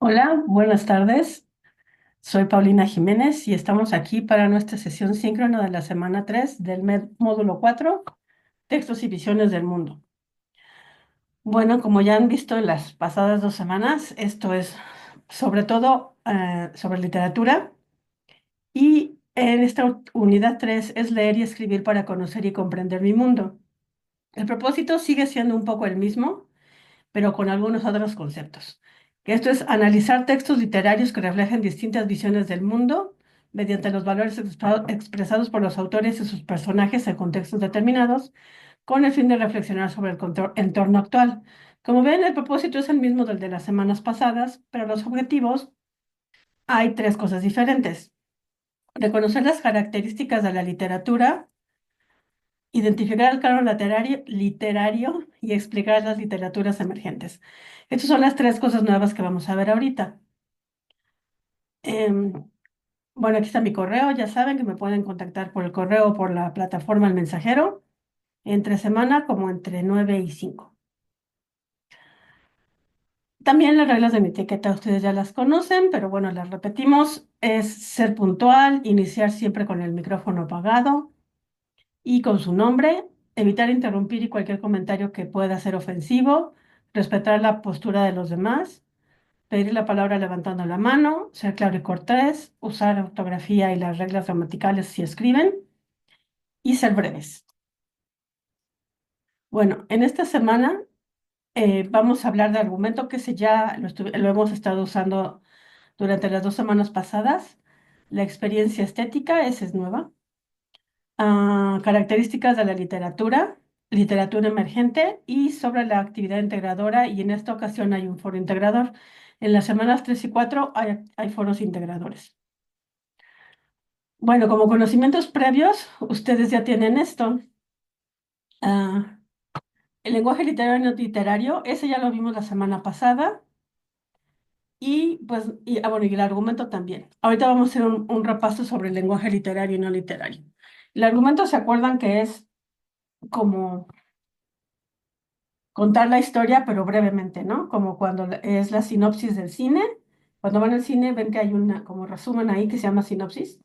Hola, buenas tardes. Soy Paulina Jiménez y estamos aquí para nuestra sesión síncrona de la semana 3 del módulo 4, Textos y Visiones del Mundo. Bueno, como ya han visto en las pasadas 2 semanas, esto es sobre todo sobre literatura y en esta unidad 3 es leer y escribir para conocer y comprender mi mundo. El propósito sigue siendo un poco el mismo, pero con algunos otros conceptos. Que esto es analizar textos literarios que reflejen distintas visiones del mundo mediante los valores expresados por los autores y sus personajes en contextos determinados, con el fin de reflexionar sobre el entorno actual. Como ven, el propósito es el mismo del de las semanas pasadas, pero los objetivos hay tres cosas diferentes. Reconocer las características de la literatura, identificar el canon literario y explicar las literaturas emergentes. Estas son las tres cosas nuevas que vamos a ver ahorita. Em, bueno, aquí está mi correo. Ya saben que me pueden contactar por el correo o por la plataforma El Mensajero, entre semana como entre 9 y 5. También las reglas de mi etiqueta ustedes ya las conocen, pero bueno, las repetimos. Es ser puntual, iniciar siempre con el micrófono apagado y con su nombre, evitar interrumpir y cualquier comentario que pueda ser ofensivo, respetar la postura de los demás, pedir la palabra levantando la mano, ser claro y cortés, usar ortografía y las reglas gramaticales si escriben y ser breves. Bueno, en esta semana vamos a hablar de argumento que ya lo hemos estado usando durante las 2 semanas pasadas. La experiencia estética, esa es nueva. Características de la literatura, literatura emergente y sobre la actividad integradora, y en esta ocasión hay un foro integrador. En las semanas 3 y 4 hay foros integradores. Bueno, como conocimientos previos, ustedes ya tienen esto. Ah, el lenguaje literario y no literario, ese ya lo vimos la semana pasada. Y pues, bueno, y el argumento también. Ahorita vamos a hacer un repaso sobre el lenguaje literario y no literario. El argumento, ¿se acuerdan que es como contar la historia, pero brevemente, ¿no? Como cuando es la sinopsis del cine. Cuando van al cine ven que hay una como resumen ahí que se llama sinopsis.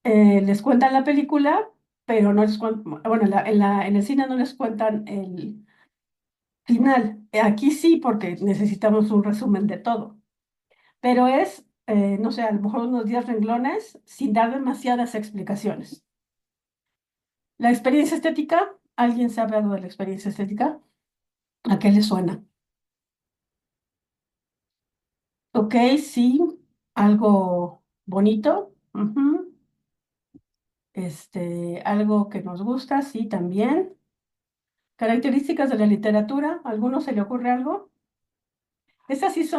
Les cuentan la película, pero no les cuentan, bueno, en el cine no les cuentan el final. Aquí sí, porque necesitamos un resumen de todo. Pero es, no sé, a lo mejor unos 10 renglones sin dar demasiadas explicaciones. La experiencia estética, ¿alguien sabe algo de la experiencia estética? ¿A qué le suena? Ok, sí, algo bonito, ujú. Algo que nos gusta, sí, también. Características de la literatura, ¿a alguno se le ocurre algo? Estas sí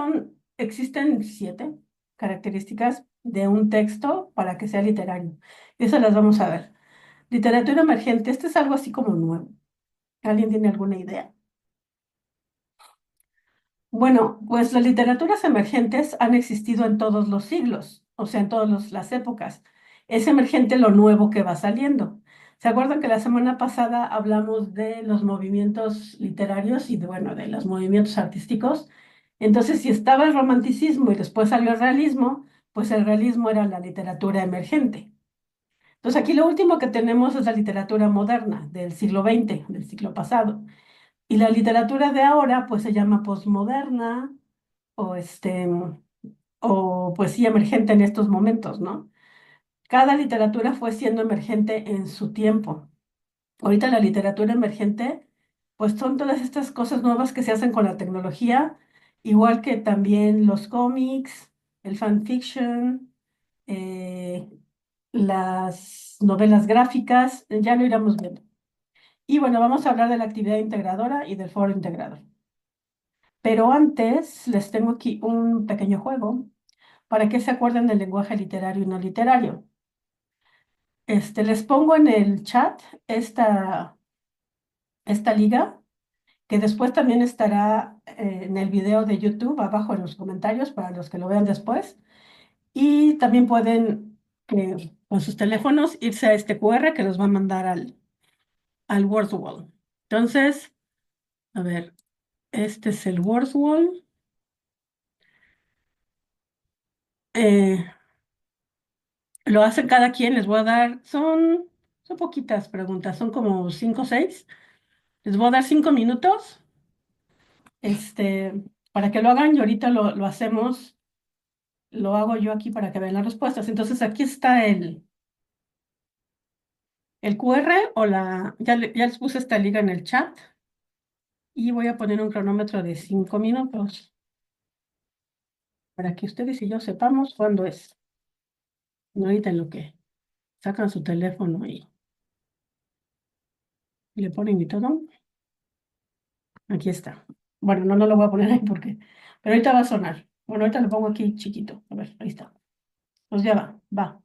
existen 7 características de un texto para que sea literario. Esas las vamos a ver. Literatura emergente, esto es algo así como nuevo. ¿Alguien tiene alguna idea? Bueno, pues las literaturas emergentes han existido en todos los siglos, o sea, en todas las épocas. Es emergente lo nuevo que va saliendo. ¿Se acuerdan que la semana pasada hablamos de los movimientos literarios y bueno, de los movimientos artísticos? Entonces, si estaba el romanticismo y después salió el realismo, pues el realismo era la literatura emergente. Entonces, aquí lo último que tenemos es la literatura moderna del siglo XX, del siglo pasado. Y la literatura de ahora, pues se llama posmoderna o, o poesía emergente en estos momentos, ¿no? Cada literatura fue siendo emergente en su tiempo. Ahorita la literatura emergente, pues son todas estas cosas nuevas que se hacen con la tecnología, igual que también los cómics, el fanfiction, eh, las novelas gráficas, ya lo iremos viendo. Y bueno, vamos a hablar de la actividad integradora y del foro integrador. Pero antes les tengo aquí un pequeño juego para que se acuerden del lenguaje literario y no literario. Les pongo en el chat esta, esta liga, que después también estará en el video de YouTube, abajo en los comentarios para los que lo vean después. Y también pueden, con sus teléfonos, irse a este QR que los va a mandar al WordWall. Entonces, a ver, este es el WordWall. Eh, lo hacen cada quien, les voy a dar, son poquitas preguntas, son como cinco o seis. Les voy a dar 5 minutos, para que lo hagan y ahorita lo hacemos, lo hago yo aquí para que vean las respuestas. Entonces aquí está el QR ya les puse esta liga en el chat y voy a poner un cronómetro de 5 minutos para que ustedes y yo sepamos cuándo es. No ahorita en lo que sacan su teléfono y le ponen y todo. Aquí está. Bueno, no lo voy a poner ahí porque, pero ahorita va a sonar. Bueno, ahorita lo pongo aquí chiquito. A ver, ahí está. Pues ya va.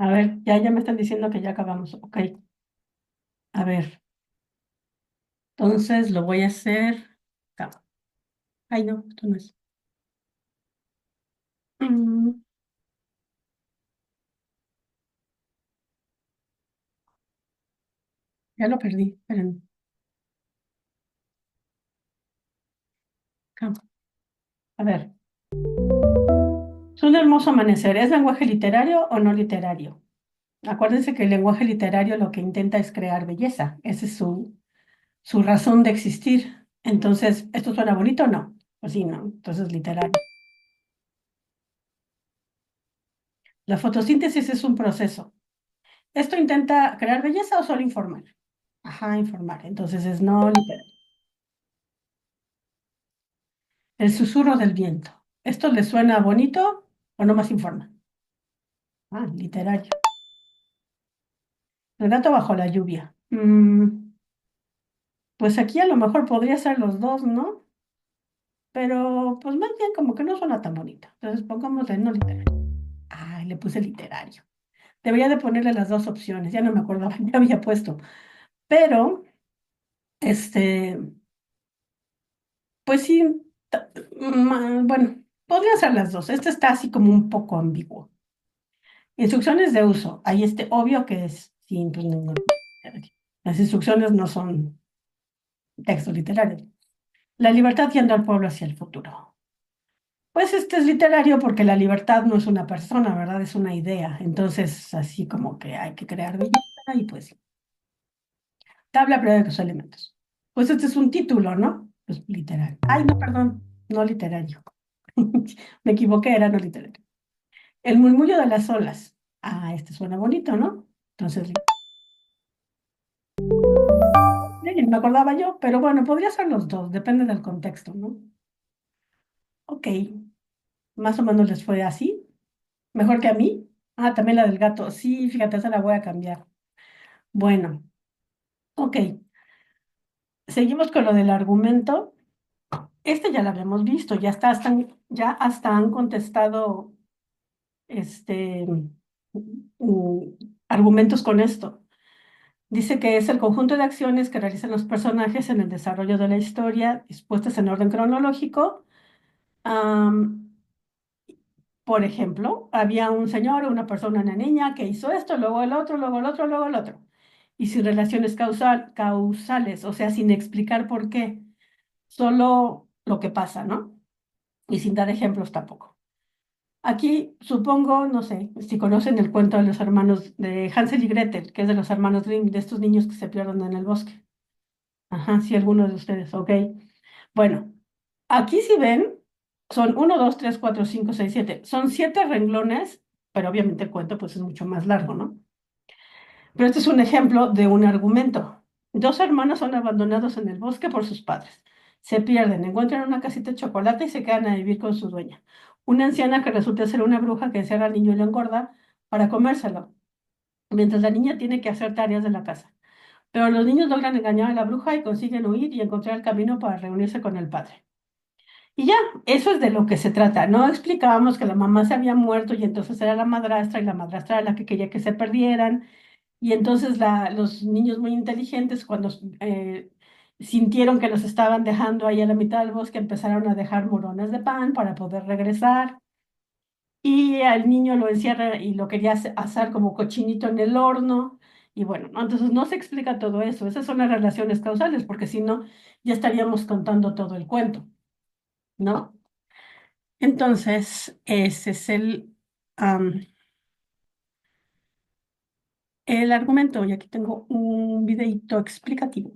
A ver, ya me están diciendo que ya acabamos. Ok, a ver. Entonces lo voy a hacer acá. Ay, no, esto no es. Mm, ya lo perdí. Esperen. Acá. A ver. Es un hermoso amanecer. ¿Es lenguaje literario o no literario? Acuérdense que el lenguaje literario lo que intenta es crear belleza. Esa es su razón de existir. Entonces, ¿esto suena bonito o no? Pues sí, ¿no? Entonces, literario. La fotosíntesis es un proceso. ¿Esto intenta crear belleza o solo informar? Ajá, informar. Entonces es no literario. El susurro del viento. ¿Esto le suena bonito o no más informa? Ah, literario. El gato bajo la lluvia. Pues aquí a lo mejor podría ser los dos, ¿no? Pero pues más bien como que no suena tan bonito. Entonces pongámosle no literario. Ah, le puse literario. Debería de ponerle las dos opciones. Ya no me acordaba, ya había puesto. Pero, este, pues sí, bueno, podrían ser las dos. Este está así como un poco ambiguo. Instrucciones de uso. Hay este obvio que es sin, pues, las instrucciones no son textos literarios. La libertad guiando al pueblo hacia el futuro. Pues este es literario porque la libertad no es una persona, ¿verdad? Es una idea. Entonces, así como que hay que crear belleza y pues sí. Tabla periódica de los elementos. Pues este es un título, ¿no? Pues literario. Ay, no, perdón, no literario. Me equivoqué, era no literario. El murmullo de las olas. Ah, este suena bonito, ¿no? Entonces, no me acordaba yo, pero bueno, podría ser los dos, depende del contexto, ¿no? Ok, más o menos les fue así. Mejor que a mí. Ah, también la del gato. Sí, fíjate, esa la voy a cambiar. Bueno, ok. Seguimos con lo del argumento. Este ya lo habíamos visto, ya hasta han contestado este, argumentos con esto. Dice que es el conjunto de acciones que realizan los personajes en el desarrollo de la historia, dispuestas en orden cronológico. Am, por ejemplo, había un señor, una persona, una niña que hizo esto, luego el otro, luego el otro, luego el otro. Y sin relaciones causales, o sea, sin explicar por qué, solo lo que pasa, ¿no? Y sin dar ejemplos tampoco. Aquí supongo, no sé, si conocen el cuento de los hermanos de Hansel y Gretel, que es de los hermanos Grimm, de estos niños que se pierden en el bosque. Ajá, sí, algunos de ustedes, ok. Bueno, aquí si ven, son uno, 2, 3, 4, 5, 6, 7. Son 7 renglones, pero obviamente el cuento pues es mucho más largo, ¿no? Pero este es un ejemplo de un argumento. Dos hermanos son abandonados en el bosque por sus padres. Se pierden, encuentran una casita de chocolate y se quedan a vivir con su dueña. Una anciana que resulta ser una bruja que encierra al niño y lo engorda para comérselo, mientras la niña tiene que hacer tareas de la casa. Pero los niños logran engañar a la bruja y consiguen huir y encontrar el camino para reunirse con el padre. Y ya, eso es de lo que se trata. No explicábamos que la mamá se había muerto y entonces era la madrastra y la madrastra era la que quería que se perdieran. Y entonces los niños muy inteligentes, cuando sintieron que los estaban dejando ahí a la mitad del bosque, empezaron a dejar morones de pan para poder regresar. Y al niño lo encierra y lo quería asar como cochinito en el horno. Y bueno, ¿no? Entonces no se explica todo eso. Esas son las relaciones causales, porque si no, ya estaríamos contando todo el cuento, ¿no? Entonces, ese es el argumento. Y aquí tengo un videito explicativo.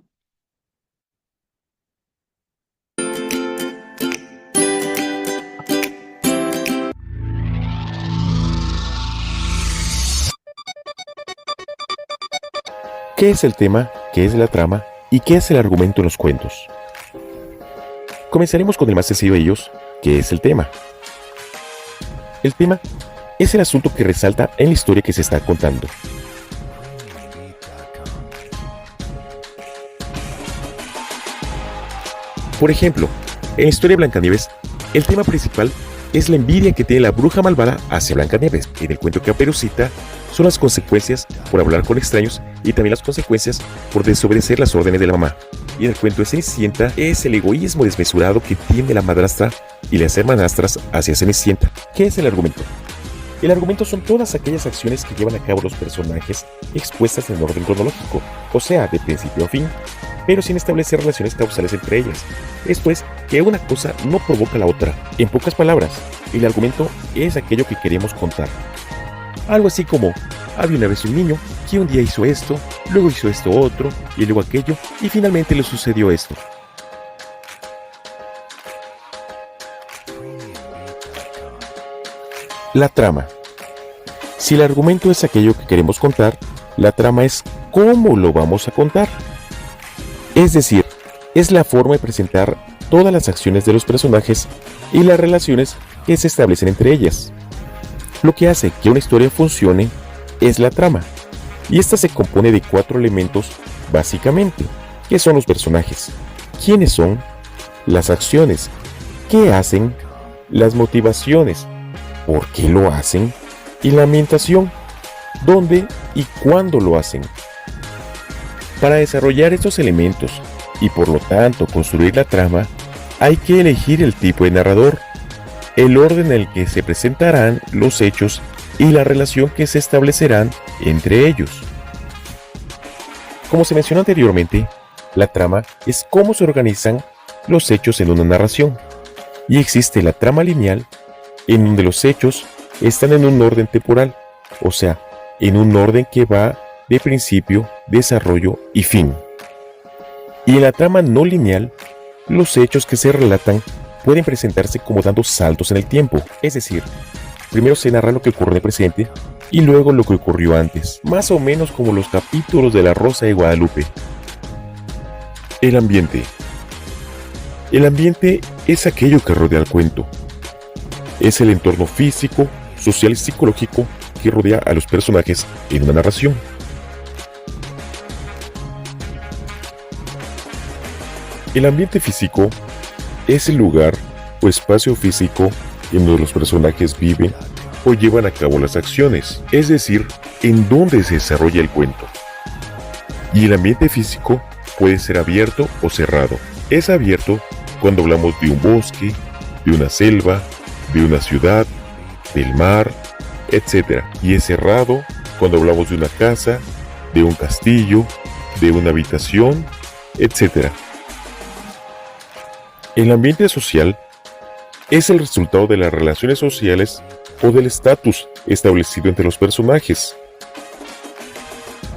¿Qué es el tema? ¿Qué es la trama? ¿Y qué es el argumento en los cuentos? Comenzaremos con el más sencillo de ellos, que es el tema. El tema es el asunto que resalta en la historia que se está contando. Por ejemplo, en la historia de Blancanieves, el tema principal es la envidia que tiene la bruja malvada hacia Blancanieves. En el cuento Caperucita son las consecuencias por hablar con extraños y también las consecuencias por desobedecer las órdenes de la mamá. Y en el cuento de Cenicienta es el egoísmo desmesurado que tiene la madrastra y las hermanastras hacia Cenicienta. ¿Qué es el argumento? El argumento son todas aquellas acciones que llevan a cabo los personajes expuestas en orden cronológico, o sea, de principio a fin, pero sin establecer relaciones causales entre ellas. Esto es, que una cosa no provoca la otra. En pocas palabras, el argumento es aquello que queremos contar. Algo así como, había una vez un niño que un día hizo esto, luego hizo esto otro, y luego aquello, y finalmente le sucedió esto. La trama. Si el argumento es aquello que queremos contar, la trama es cómo lo vamos a contar. Es decir, es la forma de presentar todas las acciones de los personajes y las relaciones que se establecen entre ellas. Lo que hace que una historia funcione es la trama, y esta se compone de 4 elementos básicamente, que son los personajes, quiénes son, las acciones, qué hacen, las motivaciones, por qué lo hacen, y la ambientación, dónde y cuándo lo hacen. Para desarrollar estos elementos y por lo tanto construir la trama, hay que elegir el tipo de narrador, el orden en el que se presentarán los hechos y la relación que se establecerán entre ellos. Como se mencionó anteriormente, la trama es cómo se organizan los hechos en una narración, y existe la trama lineal, en donde los hechos están en un orden temporal, o sea, en un orden que va de principio, desarrollo y fin. Y en la trama no lineal, los hechos que se relatan pueden presentarse como dando saltos en el tiempo, es decir, primero se narra lo que ocurrió en el presente y luego lo que ocurrió antes, más o menos como los capítulos de La Rosa de Guadalupe. El ambiente. El ambiente es aquello que rodea al cuento. Es el entorno físico, social y psicológico que rodea a los personajes en una narración. El ambiente físico es el lugar o espacio físico en donde los personajes viven o llevan a cabo las acciones, es decir, en donde se desarrolla el cuento. Y el ambiente físico puede ser abierto o cerrado. Es abierto cuando hablamos de un bosque, de una selva, de una ciudad, del mar, etc. Y es cerrado cuando hablamos de una casa, de un castillo, de una habitación, etc. El ambiente social es el resultado de las relaciones sociales o del estatus establecido entre los personajes.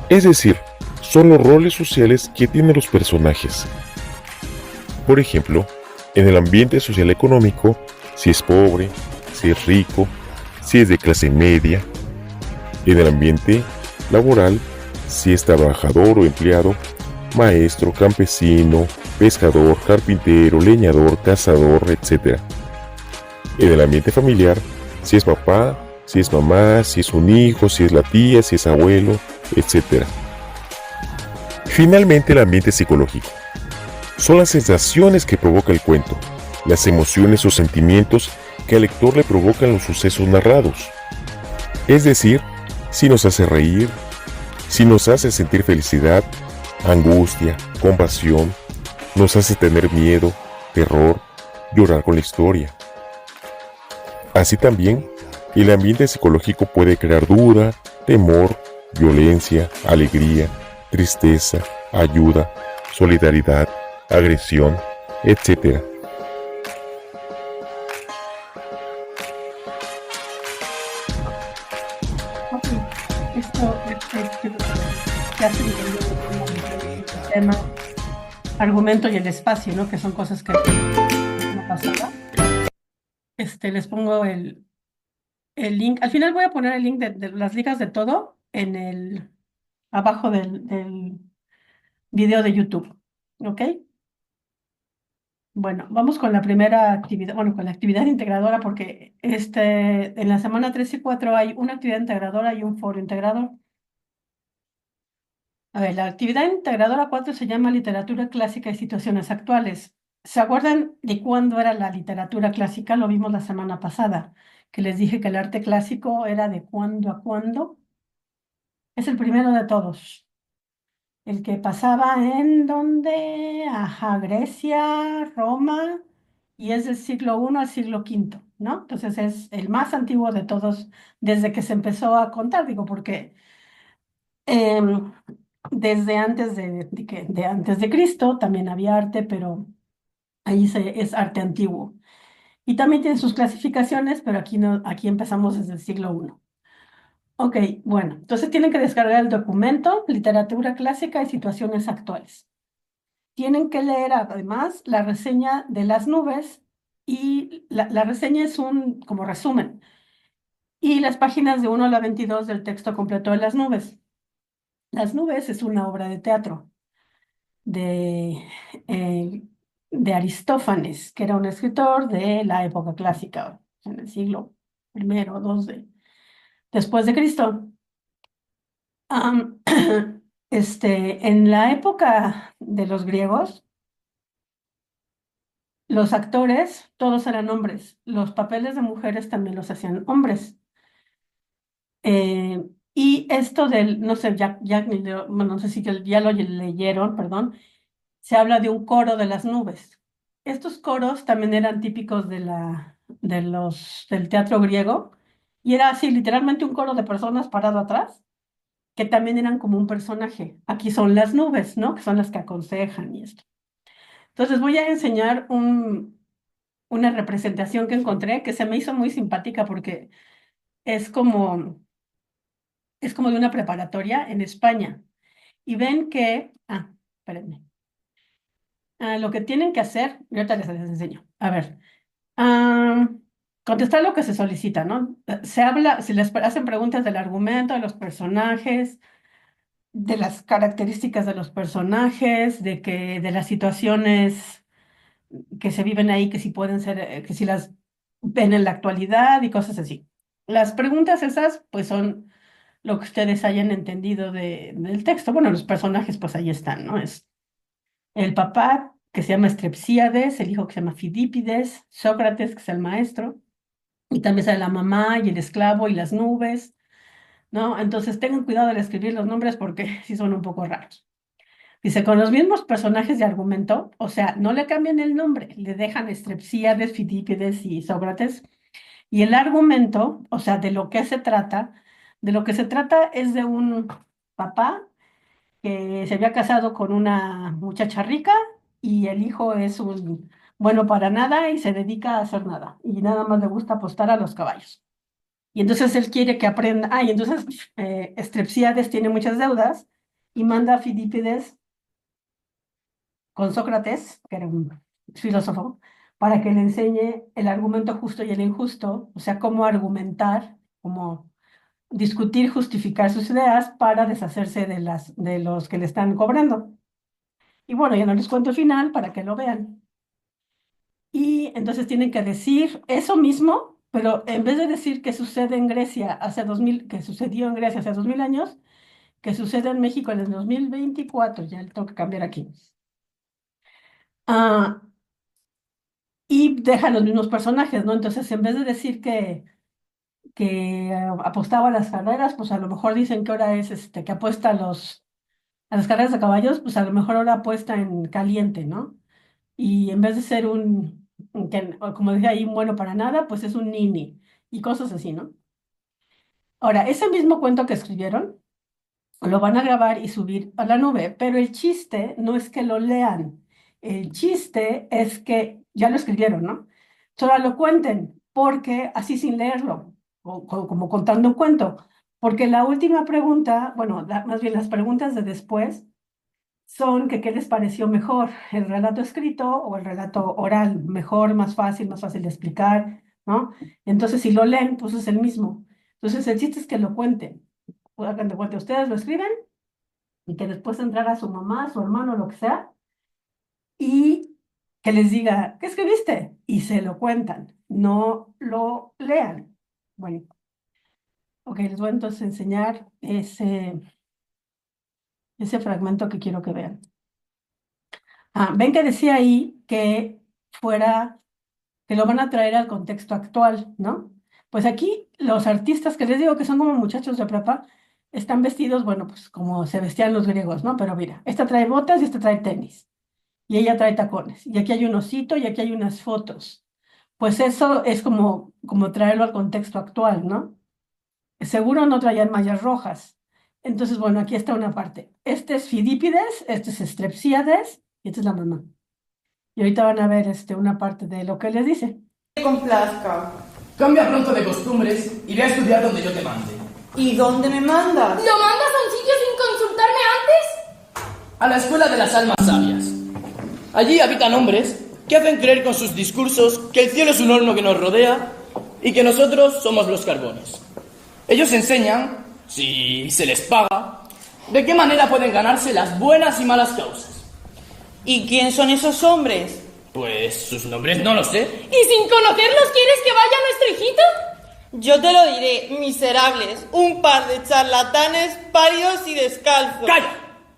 Es decir, son los roles sociales que tienen los personajes. Por ejemplo, en el ambiente social económico, si es pobre, si es rico, si es de clase media. En el ambiente laboral, si es trabajador o empleado, maestro, campesino, pescador, carpintero, leñador, cazador, etc. En el ambiente familiar, si es papá, si es mamá, si es un hijo, si es la tía, si es abuelo, etc. Finalmente, el ambiente psicológico. Son las sensaciones que provoca el cuento, las emociones o sentimientos que al lector le provocan los sucesos narrados. Es decir, si nos hace reír, si nos hace sentir felicidad, angustia, compasión, nos hace tener miedo, terror, llorar con la historia. Así también, el ambiente psicológico puede crear duda, temor, violencia, alegría, tristeza, ayuda, solidaridad, agresión, etc. Ok, esto ya se entendió el tema, argumento y el espacio, ¿no? Que son cosas que no pasaba. Les pongo el link. Al final voy a poner el link de las ligas de todo abajo del video de YouTube. ¿Ok? Bueno, vamos con la primera actividad, bueno, con la actividad integradora, porque en la semana 3 y 4 hay una actividad integradora y un foro integrador. A ver, la actividad integradora 4 se llama Literatura Clásica y Situaciones Actuales. ¿Se acuerdan de cuándo era la literatura clásica? Lo vimos la semana pasada, que les dije que el arte clásico era de cuándo a cuándo. Es el primero de todos. El que pasaba en donde, ajá, Grecia, Roma, y es del siglo I al siglo V, ¿no? Entonces es el más antiguo de todos desde que se empezó a contar, digo, porque em, desde antes de antes de Cristo también había arte, pero es arte antiguo. Y también tiene sus clasificaciones, pero aquí no, aquí empezamos desde el siglo I. Ok, bueno, entonces tienen que descargar el documento, literatura clásica y situaciones actuales. Tienen que leer además la reseña de las nubes y la reseña es como resumen. y las páginas de 1 a la 22 del texto completo de Las nubes. Las nubes es una obra de teatro de, eh, de Aristófanes, que era un escritor de la época clásica, en el siglo I o II después de Cristo. Am, en la época de los griegos, los actores todos eran hombres, los papeles de mujeres también los hacían hombres. Eh, y esto del, no sé, bueno, no sé si ya lo leyeron, perdón, se habla de un coro de las nubes. Estos coros también eran típicos del teatro griego, y era así, literalmente un coro de personas parado atrás, que también eran como un personaje. Aquí son las nubes, ¿no? Que son las que aconsejan y esto. Entonces voy a enseñar una representación que encontré que se me hizo muy simpática porque es como, es como de una preparatoria en España. Y ven que, espérenme. Lo que tienen que hacer, y ahorita les enseño. A ver, ah, contestar lo que se solicita, ¿no? Se habla, si les hacen preguntas del argumento, de los personajes, de las características de los personajes, de las situaciones que se viven ahí, que si pueden ser, que si las ven en la actualidad y cosas así. Las preguntas esas, pues son lo que ustedes hayan entendido del texto. Bueno, los personajes, pues ahí están, ¿no? Es el papá, que se llama Estrepsíades, el hijo que se llama Fidípides, Sócrates, que es el maestro, y también sale la mamá y el esclavo y las nubes, ¿no? Entonces tengan cuidado al escribir los nombres porque sí son un poco raros. Dice, con los mismos personajes de argumento, o sea, no le cambian el nombre, le dejan Estrepsíades, Fidípides y Sócrates, y el argumento, o sea, de lo que se trata es de un papá que se había casado con una muchacha rica y el hijo es un bueno para nada y se dedica a hacer nada y nada más le gusta apostar a los caballos. Y entonces él quiere que aprenda, y entonces Estrepsíades tiene muchas deudas y manda a Fidípides con Sócrates, que era un filósofo, para que le enseñe el argumento justo y el injusto, o sea, cómo argumentar, cómo discutir, justificar sus ideas para deshacerse de los que le están cobrando. Y bueno, ya no les cuento el final para que lo vean. Y entonces tienen que decir eso mismo, pero en vez de decir que sucede en Grecia hace 2000, que sucedió en Grecia hace 2000 años, que sucede en México en el 2024, ya le tengo que cambiar aquí. Ah, y deja los mismos personajes, ¿no? Entonces, en vez de decir que apostaba a las carreras, pues a lo mejor dicen que ahora es que apuesta a las carreras de caballos, pues a lo mejor ahora apuesta en caliente, ¿no? Y en vez de ser o como decía ahí, un bueno para nada, pues es un nini y cosas así, ¿no? Ahora, ese mismo cuento que escribieron, lo van a grabar y subir a la nube, pero el chiste no es que lo lean, el chiste es que ya lo escribieron, ¿no? Solo lo cuenten, porque así sin leerlo, como contando un cuento, porque la última pregunta, bueno, más bien las preguntas de después son que qué les pareció mejor, el relato escrito o el relato oral, mejor, más fácil de explicar, ¿no? Entonces, si lo leen, pues es el mismo. Entonces, el chiste es que lo cuenten. Hagan de cuenta, ustedes lo escriben y que después entrara su mamá, su hermano, lo que sea, y que les diga, ¿qué escribiste? Y se lo cuentan, no lo lean. Bueno, ok, les voy entonces a enseñar ese fragmento que quiero que vean. Ven que decía ahí que lo van a traer al contexto actual, ¿no? Pues aquí los artistas que les digo que son como muchachos de prepa, están vestidos, bueno, pues como se vestían los griegos, ¿no? Pero mira, esta trae botas y esta trae tenis, y ella trae tacones, y aquí hay un osito y aquí hay unas fotos. Pues eso es como traerlo al contexto actual, ¿no? Seguro no traían mallas rojas. Entonces, bueno, aquí está una parte. Este es Fidípides, este es Estrepsíades, y esta es la mamá. Y ahorita van a ver una parte de lo que les dice. Te complazca. Cambia pronto de costumbres y ve a estudiar donde yo te mande. ¿Y dónde me mandas? ¿Lo mandas a un sitio sin consultarme antes? A la escuela de las almas sabias. Allí habitan hombres que hacen creer con sus discursos que el cielo es un horno que nos rodea y que nosotros somos los carbones. Ellos enseñan, si se les paga, de qué manera pueden ganarse las buenas y malas causas. ¿Y quién son esos hombres? Pues sus nombres no los sé. ¿Y sin conocerlos quieres que vaya nuestro hijito? Yo te lo diré, miserables, un par de charlatanes pálidos y descalzos. ¡Calla!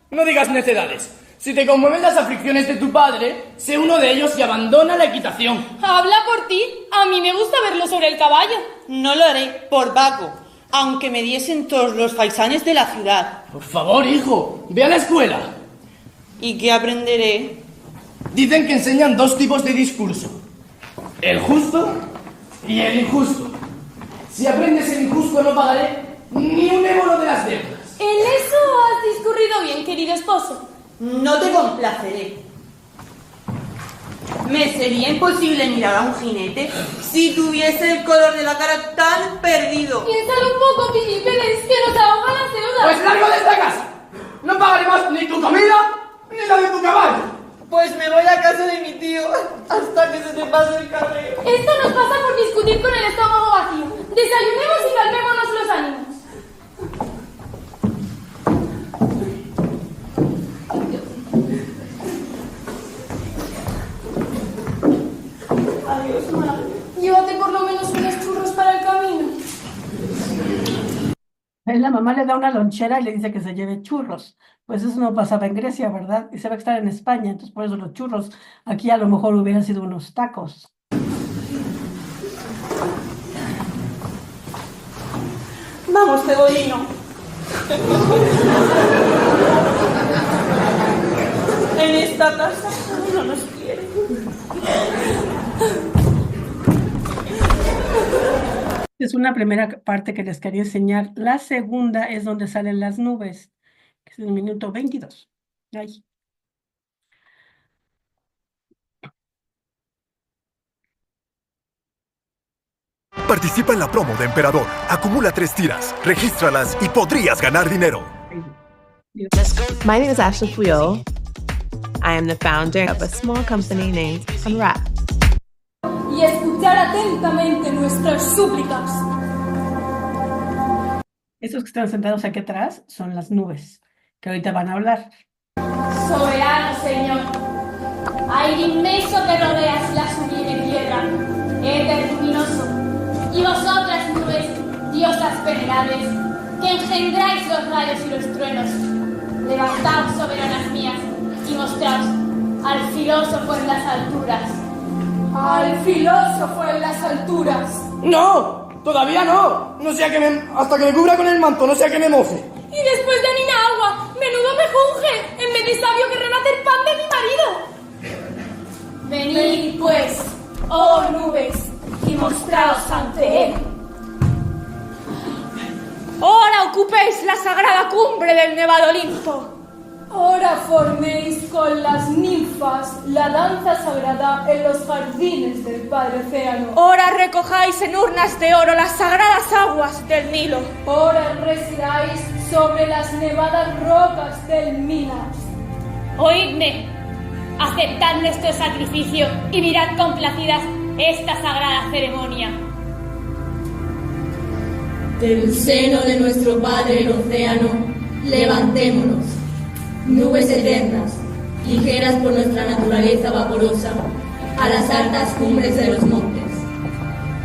No digas necedades. Si te conmueven las aflicciones de tu padre, sé uno de ellos y abandona la equitación. Habla por ti. A mí me gusta verlo sobre el caballo. No lo haré por vago, aunque me diesen todos los faisanes de la ciudad. Por favor, hijo, ve a la escuela. ¿Y qué aprenderé? Dicen que enseñan dos tipos de discurso. El justo y el injusto. Si aprendes el injusto no pagaré ni un ébono de las deudas. En eso has discurrido bien, querido esposo. No te complaceré. Me sería imposible mirar a un jinete si tuviese el color de la cara tan perdido. Piénsalo un poco, Filipedes, que nos ahogan las deudas. Pues largo de esta casa. No pagaré más ni tu comida ni la de tu caballo. Pues me voy a casa de mi tío hasta que se te pase el cabreo. Esto nos pasa por discutir con el estómago vacío. Desayunemos y calmémonos los ánimos. Adiós, madre. Llévate por lo menos unos churros para el camino. La mamá le da una lonchera y le dice que se lleve churros. Pues eso no pasaba en Grecia, ¿verdad? Y se va a estar en España, entonces por eso los churros. Aquí a lo mejor hubieran sido unos tacos. Vamos, cebollino. En esta casa no nos quiere. Es una primera parte que les quería enseñar. La segunda es donde salen las nubes, que es el minuto 22. Ahí. Participa en la promo de Emperador. Acumula 3 tiras, regístralas y podrías ganar dinero. My name is Ashley Puyol. I am the founder of a small company named Unwrap. Y escuchar atentamente nuestras súplicas. Esos que están sentados aquí atrás son las nubes, que ahorita van a hablar. Soberano Señor, aire inmenso que rodeas la sublime tierra, éter luminoso, y vosotras nubes, diosas venerables, que engendráis los rayos y los truenos, levantaos, soberanas mías, y mostraos al filósofo en las alturas. Al filósofo en las alturas. ¡No! ¡Todavía no! No sea que hasta que me cubra con el manto, no sea que me moje. Y después de Nina agua, menudo mejunje, en vez de sabio que renacer pan de mi marido. Venid, pues, oh nubes, y mostraos ante él. Ahora ocupéis la sagrada cumbre del nevado Olimpo. Ahora forméis con las ninfas la danza sagrada en los jardines del Padre Océano. Ahora recojáis en urnas de oro las sagradas aguas del Nilo. Ahora residáis sobre las nevadas rocas del Minas. Oídme, aceptad nuestro sacrificio y mirad complacidas esta sagrada ceremonia. Del seno de nuestro Padre el océano, levantémonos, nubes eternas, ligeras por nuestra naturaleza vaporosa, a las altas cumbres de los montes,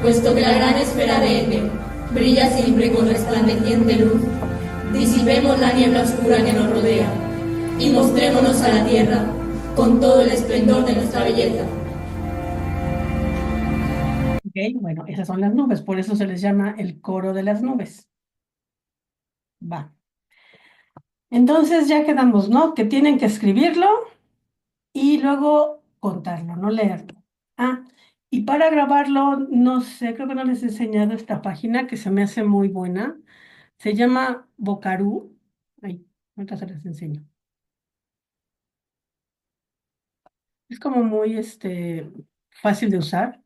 puesto que la gran esfera de éter brilla siempre con resplandeciente luz, disipemos la niebla oscura que nos rodea y mostrémonos a la tierra con todo el esplendor de nuestra belleza. Ok, bueno, esas son las nubes, por eso se les llama el coro de las nubes. Va. Entonces ya quedamos, ¿no? Que tienen que escribirlo y luego contarlo, no leerlo. Ah, y para grabarlo, no sé, creo que no les he enseñado esta página que se me hace muy buena. Se llama Vocaroo. Ahí, ahorita se les enseño. Es como muy fácil de usar.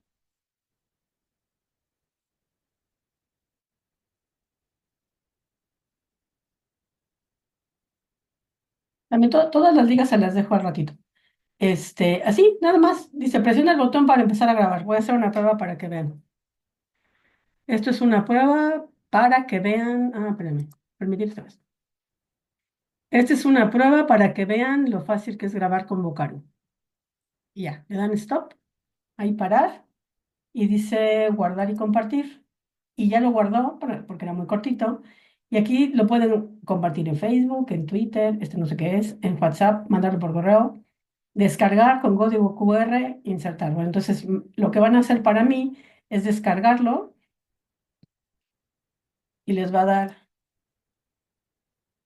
También todas las ligas se las dejo al ratito. Así, nada más. Dice, presiona el botón para empezar a grabar. Voy a hacer una prueba para que vean. Esto es una prueba para que vean, espérame, permitir esta vez. Esta es una prueba para que vean lo fácil que es grabar con Vocaro. Y ya, le dan stop, ahí parar, y dice guardar y compartir. Y ya lo guardó porque era muy cortito. Y aquí lo pueden compartir en Facebook, en Twitter, este no sé qué es, en WhatsApp, mandarlo por correo, descargar con código QR, insertarlo. Entonces, lo que van a hacer para mí es descargarlo y les va a dar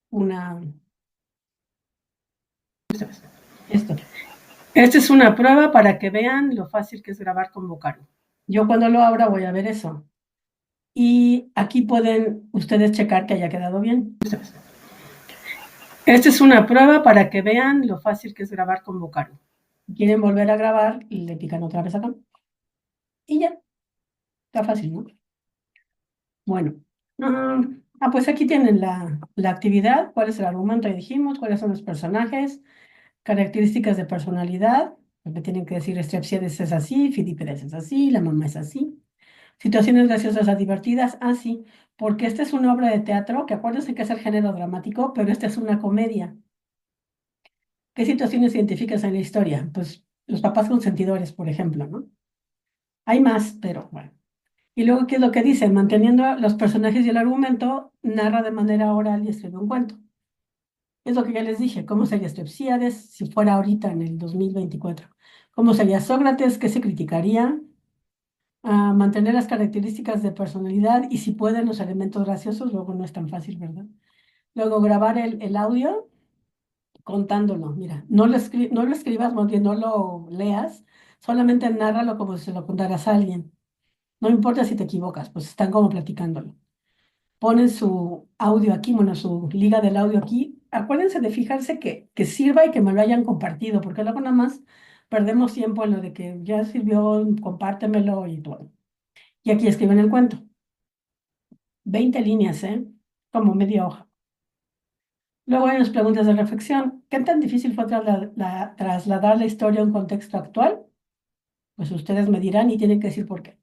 una... Esto. Esta es una prueba para que vean lo fácil que es grabar con Vocaro. Yo cuando lo abra voy a ver eso. Y aquí pueden ustedes checar que haya quedado bien. Esta es una prueba para que vean lo fácil que es grabar con Vocaro. Si quieren volver a grabar, le pican otra vez acá. Y ya, está fácil, ¿no? Bueno, pues aquí tienen la actividad, cuál es el argumento, ya dijimos, cuáles son los personajes, características de personalidad, porque tienen que decir Strepsiades es así, Filipides es así, la mamá es así. Situaciones graciosas o divertidas, sí, porque esta es una obra de teatro, que acuérdense que es el género dramático, pero esta es una comedia. ¿Qué situaciones identificas en la historia? Pues los papás consentidores, por ejemplo, ¿no? Hay más, pero bueno. Y luego, ¿qué es lo que dice? Manteniendo los personajes y el argumento, narra de manera oral y escribe un cuento. Es lo que ya les dije, ¿cómo sería Strepsíades si fuera ahorita en el 2024? ¿Cómo sería Sócrates? ¿Qué se criticaría? Mantener las características de personalidad y si pueden los elementos graciosos, luego no es tan fácil, ¿verdad? Luego grabar el audio contándolo, mira, no lo escribas, más bien no lo leas, solamente nárralo como si se lo contaras a alguien. No importa si te equivocas, pues están como platicándolo. Ponen su audio aquí, bueno, su liga del audio aquí. Acuérdense de fijarse que sirva y que me lo hayan compartido, porque luego nada más perdemos tiempo en lo de que ya sirvió, compártemelo y todo. Y aquí escriben el cuento. 20 líneas, ¿eh? Como media hoja. Luego hay unas preguntas de reflexión. ¿Qué tan difícil fue trasladar la historia a un contexto actual? Pues ustedes me dirán y tienen que decir por qué.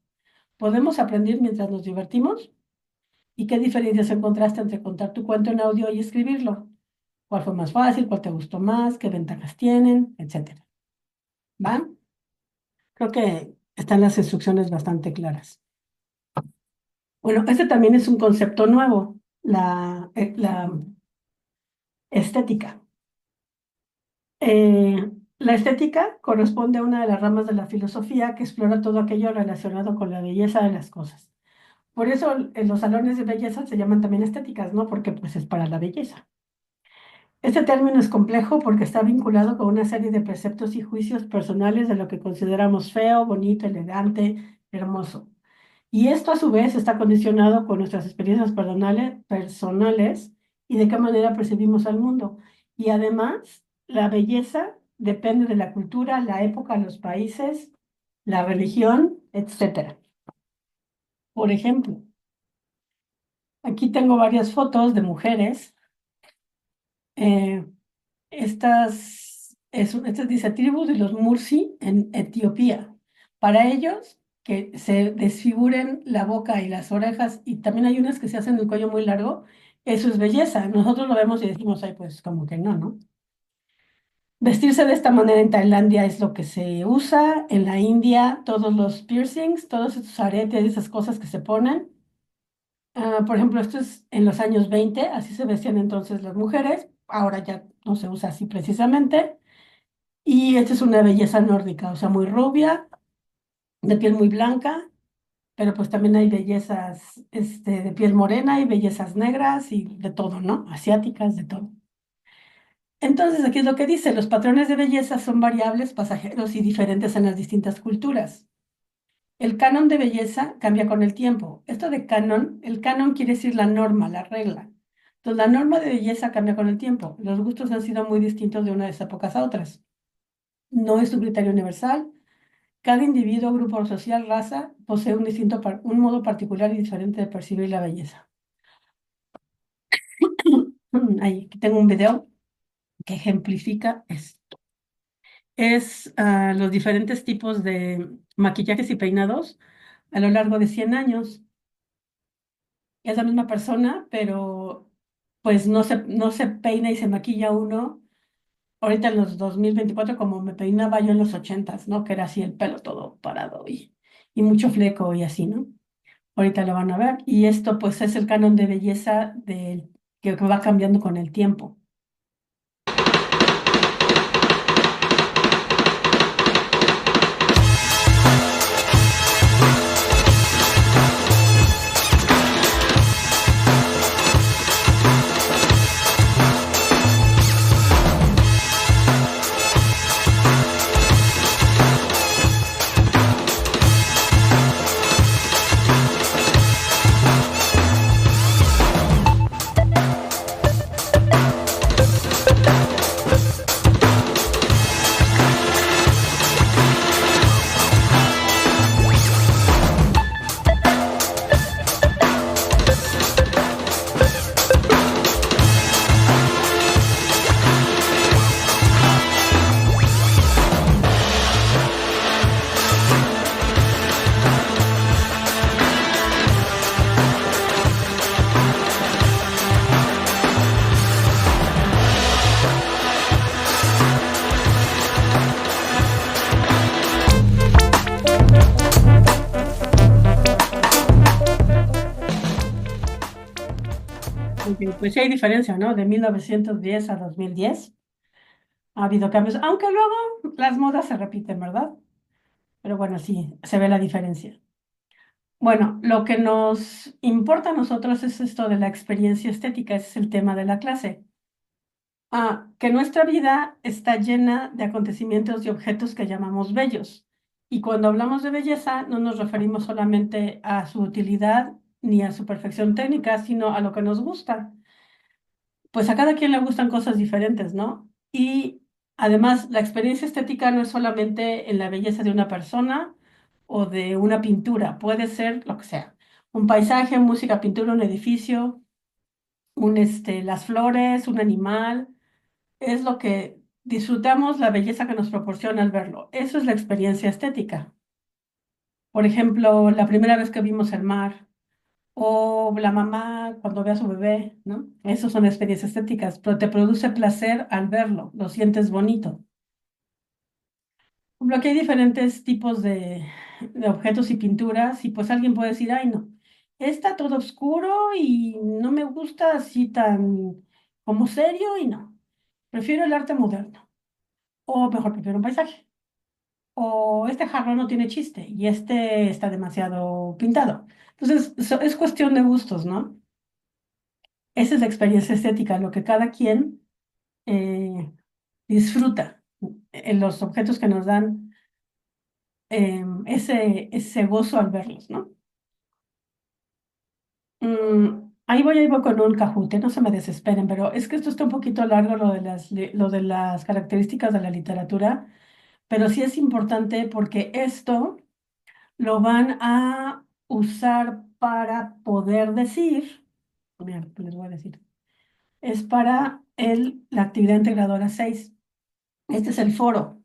¿Podemos aprender mientras nos divertimos? ¿Y qué diferencias encontraste entre contar tu cuento en audio y escribirlo? ¿Cuál fue más fácil? ¿Cuál te gustó más? ¿Qué ventajas tienen? Etcétera. ¿Va? Creo que están las instrucciones bastante claras. Bueno, este también es un concepto nuevo, la estética. La estética corresponde a una de las ramas de la filosofía que explora todo aquello relacionado con la belleza de las cosas. Por eso en los salones de belleza se llaman también estéticas, ¿no? Porque pues es para la belleza. Este término es complejo porque está vinculado con una serie de preceptos y juicios personales de lo que consideramos feo, bonito, elegante, hermoso. Y esto a su vez está condicionado con nuestras experiencias personales y de qué manera percibimos al mundo. Y además, la belleza depende de la cultura, la época, los países, la religión, etcétera. Por ejemplo, aquí tengo varias fotos de mujeres. Eh, estas dice tribu de los Mursi en Etiopía. Para ellos, que se desfiguren la boca y las orejas, y también hay unas que se hacen el cuello muy largo, eso es belleza. Nosotros lo vemos y decimos, ay, pues como que no, ¿no? Vestirse de esta manera en Tailandia es lo que se usa. En la India, todos los piercings, todos estos aretes, esas cosas que se ponen. Por ejemplo, esto es en los años 20, así se vestían entonces las mujeres. Ahora ya no se usa así precisamente. Y esta es una belleza nórdica, o sea, muy rubia, de piel muy blanca, pero pues también hay bellezas de piel morena y bellezas negras y de todo, ¿no? Asiáticas, de todo. Entonces, aquí es lo que dice, los patrones de belleza son variables, pasajeros y diferentes en las distintas culturas. El canon de belleza cambia con el tiempo. Esto de canon, el canon quiere decir la norma, la regla. Entonces, la norma de belleza cambia con el tiempo. Los gustos han sido muy distintos de unas épocas a otras. No es un criterio universal. Cada individuo, grupo social, raza, posee un modo particular y diferente de percibir la belleza. Ahí, aquí tengo un video que ejemplifica esto. Es los diferentes tipos de maquillajes y peinados a lo largo de 100 años. es la misma persona, pero pues no se peina y se maquilla uno ahorita en los 2024 como me peinaba yo en los 80s, ¿no? Que era así el pelo todo parado y mucho fleco y así, ¿no? Ahorita lo van a ver. Y esto pues es el canon de belleza que va cambiando con el tiempo. Pues sí hay diferencia, ¿no? De 1910 a 2010 ha habido cambios, aunque luego las modas se repiten, ¿verdad? Pero bueno, sí, se ve la diferencia. Bueno, lo que nos importa a nosotros es esto de la experiencia estética, ese es el tema de la clase. Que nuestra vida está llena de acontecimientos y objetos que llamamos bellos. Y cuando hablamos de belleza, no nos referimos solamente a su utilidad ni a su perfección técnica, sino a lo que nos gusta. Pues a cada quien le gustan cosas diferentes, ¿no? Y además, la experiencia estética no es solamente en la belleza de una persona o de una pintura, puede ser lo que sea. Un paisaje, música, pintura, un edificio, las flores, un animal, es lo que disfrutamos la belleza que nos proporciona al verlo. Eso es la experiencia estética. Por ejemplo, la primera vez que vimos el mar o la mamá cuando ve a su bebé, ¿no? Esas son experiencias estéticas, pero te produce placer al verlo, lo sientes bonito. Por ejemplo, aquí hay diferentes tipos de objetos y pinturas y pues alguien puede decir, ay no, está todo oscuro y no me gusta así tan como serio y no, prefiero el arte moderno o mejor prefiero un paisaje. O este jarrón no tiene chiste y este está demasiado pintado. Entonces, es cuestión de gustos, ¿no? Esa es la experiencia estética, lo que cada quien disfruta en los objetos que nos dan ese gozo al verlos, ¿no? Ahí voy con un cajute, no se me desesperen, pero es que esto está un poquito largo, lo de las características de la literatura, pero sí es importante porque esto lo van a usar para poder decir, mira, les voy a decir, es para la actividad integradora 6. Este es el foro.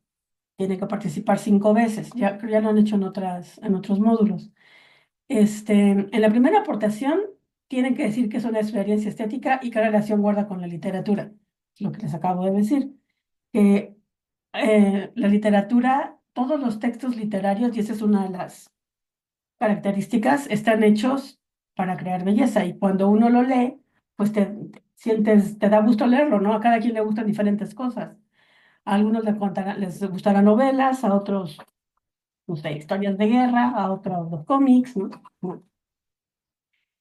Tiene que participar 5 veces. Ya lo han hecho en otros módulos. En la primera aportación, tienen que decir que es una experiencia estética y qué relación guarda con la literatura. Lo que les acabo de decir. Que la literatura, todos los textos literarios, y esa es una de las características, están hechos para crear belleza. Y cuando uno lo lee, pues te da gusto leerlo, ¿no? A cada quien le gustan diferentes cosas. A algunos les gustarán novelas, a otros, no sé, historias de guerra, a otros los cómics, ¿no? Bueno.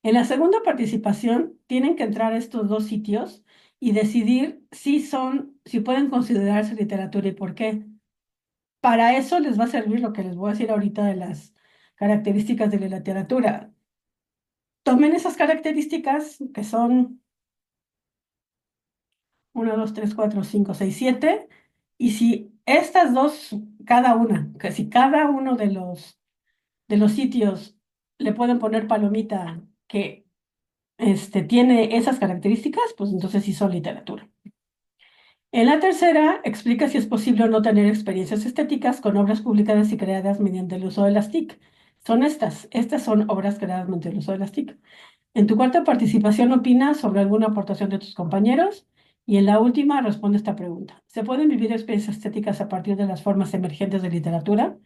En la segunda participación tienen que entrar a estos dos sitios y decidir si pueden considerarse literatura y por qué. Para eso les va a servir lo que les voy a decir ahorita de las características de la literatura. Tomen esas características que son 1, 2, 3, 4, 5, 6, 7, y si estas dos, que si cada uno de los sitios le pueden poner palomita que tiene esas características, pues entonces sí son literatura. En la tercera, explica si es posible o no tener experiencias estéticas con obras publicadas y creadas mediante el uso de las TIC. Estas son obras creadas mediante el uso de las TIC. En tu cuarta participación opinas sobre alguna aportación de tus compañeros y en la última responde esta pregunta. ¿Se pueden vivir experiencias estéticas a partir de las formas emergentes de literatura?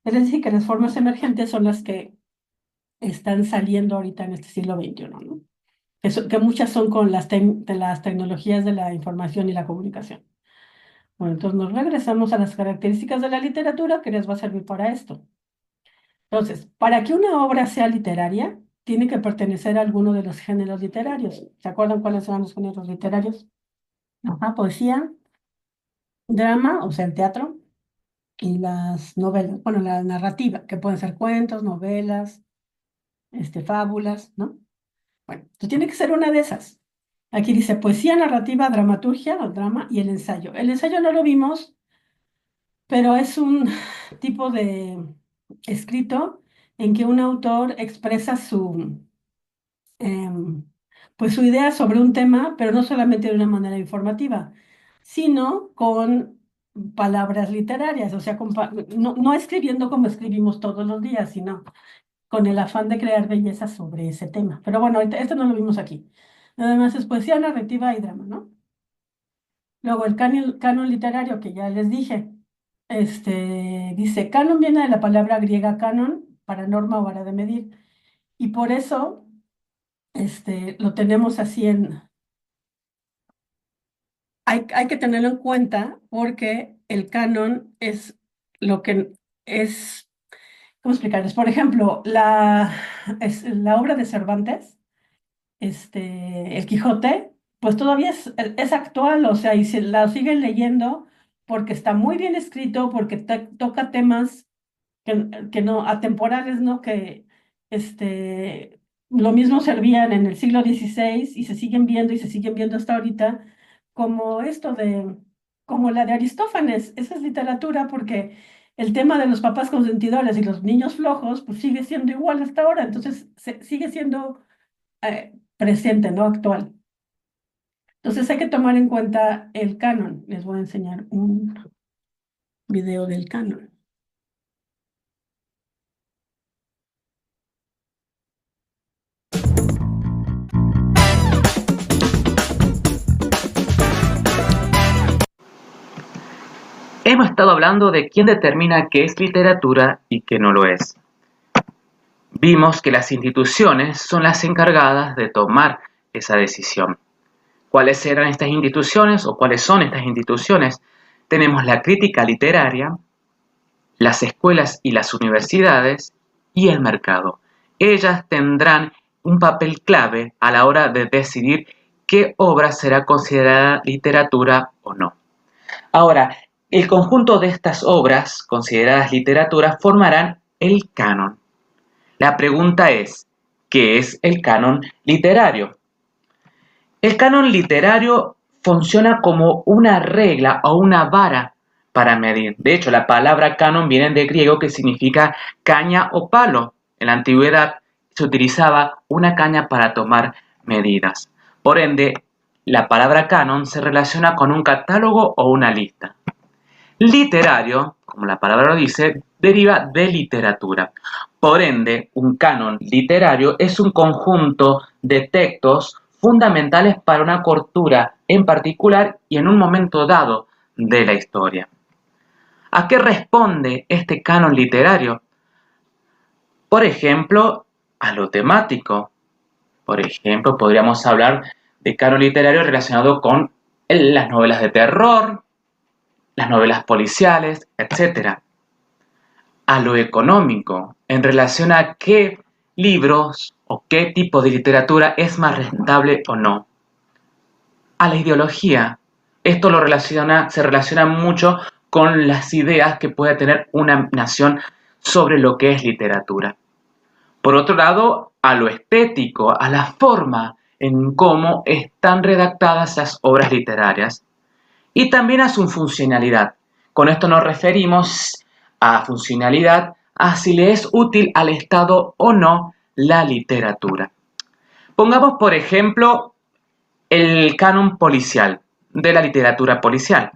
Es decir, que las formas emergentes son las que están saliendo ahorita en este siglo XXI, ¿no? Que muchas son con de las tecnologías de la información y la comunicación. Bueno, entonces nos regresamos a las características de la literatura que les va a servir para esto. Entonces, para que una obra sea literaria, tiene que pertenecer a alguno de los géneros literarios. ¿Se acuerdan cuáles son los géneros literarios? Ajá, poesía, drama, o sea, el teatro, y las novelas, bueno, la narrativa, que pueden ser cuentos, novelas, fábulas, ¿no? Bueno, entonces tiene que ser una de esas. Aquí dice poesía, narrativa, dramaturgia o drama y el ensayo. El ensayo no lo vimos, pero es un tipo de escrito en que un autor expresa em, pues su idea sobre un tema, pero no solamente de una manera informativa, sino con palabras literarias, o sea, no escribiendo como escribimos todos los días, sino con el afán de crear belleza sobre ese tema. Pero bueno, esto no lo vimos aquí. Nada más es poesía, narrativa y drama, ¿no? Luego el canon literario que ya les dije, dice, canon viene de la palabra griega canon, para norma o vara de medir, y por eso lo tenemos así hay que tenerlo en cuenta porque el canon es lo que es, ¿cómo explicarles? Por ejemplo, la obra de Cervantes, El Quijote, pues todavía es actual, o sea, y se la siguen leyendo porque está muy bien escrito, porque toca temas que no, atemporales, ¿no? Que lo mismo servían en el siglo XVI y se siguen viendo y se siguen viendo hasta ahorita, como como la de Aristófanes. Esa es literatura porque el tema de los papás consentidores y los niños flojos, pues sigue siendo igual hasta ahora, entonces sigue siendo presente, ¿no? Actual. Entonces hay que tomar en cuenta el canon. Les voy a enseñar un video del canon. Hemos estado hablando de quién determina qué es literatura y qué no lo es. Vimos que las instituciones son las encargadas de tomar esa decisión. ¿Cuáles eran estas instituciones o cuáles son estas instituciones? Tenemos la crítica literaria, las escuelas y las universidades y el mercado. Ellas tendrán un papel clave a la hora de decidir qué obra será considerada literatura o no. Ahora, el conjunto de estas obras consideradas literatura formarán el canon. La pregunta es, ¿qué es el canon literario? El canon literario funciona como una regla o una vara para medir. De hecho, la palabra canon viene del griego que significa caña o palo. En la antigüedad se utilizaba una caña para tomar medidas. Por ende, la palabra canon se relaciona con un catálogo o una lista. Literario, como la palabra lo dice, deriva de literatura. Por ende, un canon literario es un conjunto de textos fundamentales para una cultura en particular y en un momento dado de la historia. ¿A qué responde este canon literario? Por ejemplo, a lo temático. Por ejemplo, podríamos hablar de canon literario relacionado con las novelas de terror, las novelas policiales, etc. A lo económico, en relación a qué libros o qué tipo de literatura es más rentable o no. A la ideología, esto se relaciona mucho con las ideas que puede tener una nación sobre lo que es literatura. Por otro lado, a lo estético, a la forma en cómo están redactadas las obras literarias. Y también a su funcionalidad. Con esto nos referimos a funcionalidad, a si le es útil al Estado o no la literatura. Pongamos, por ejemplo, el canon policial, de la literatura policial.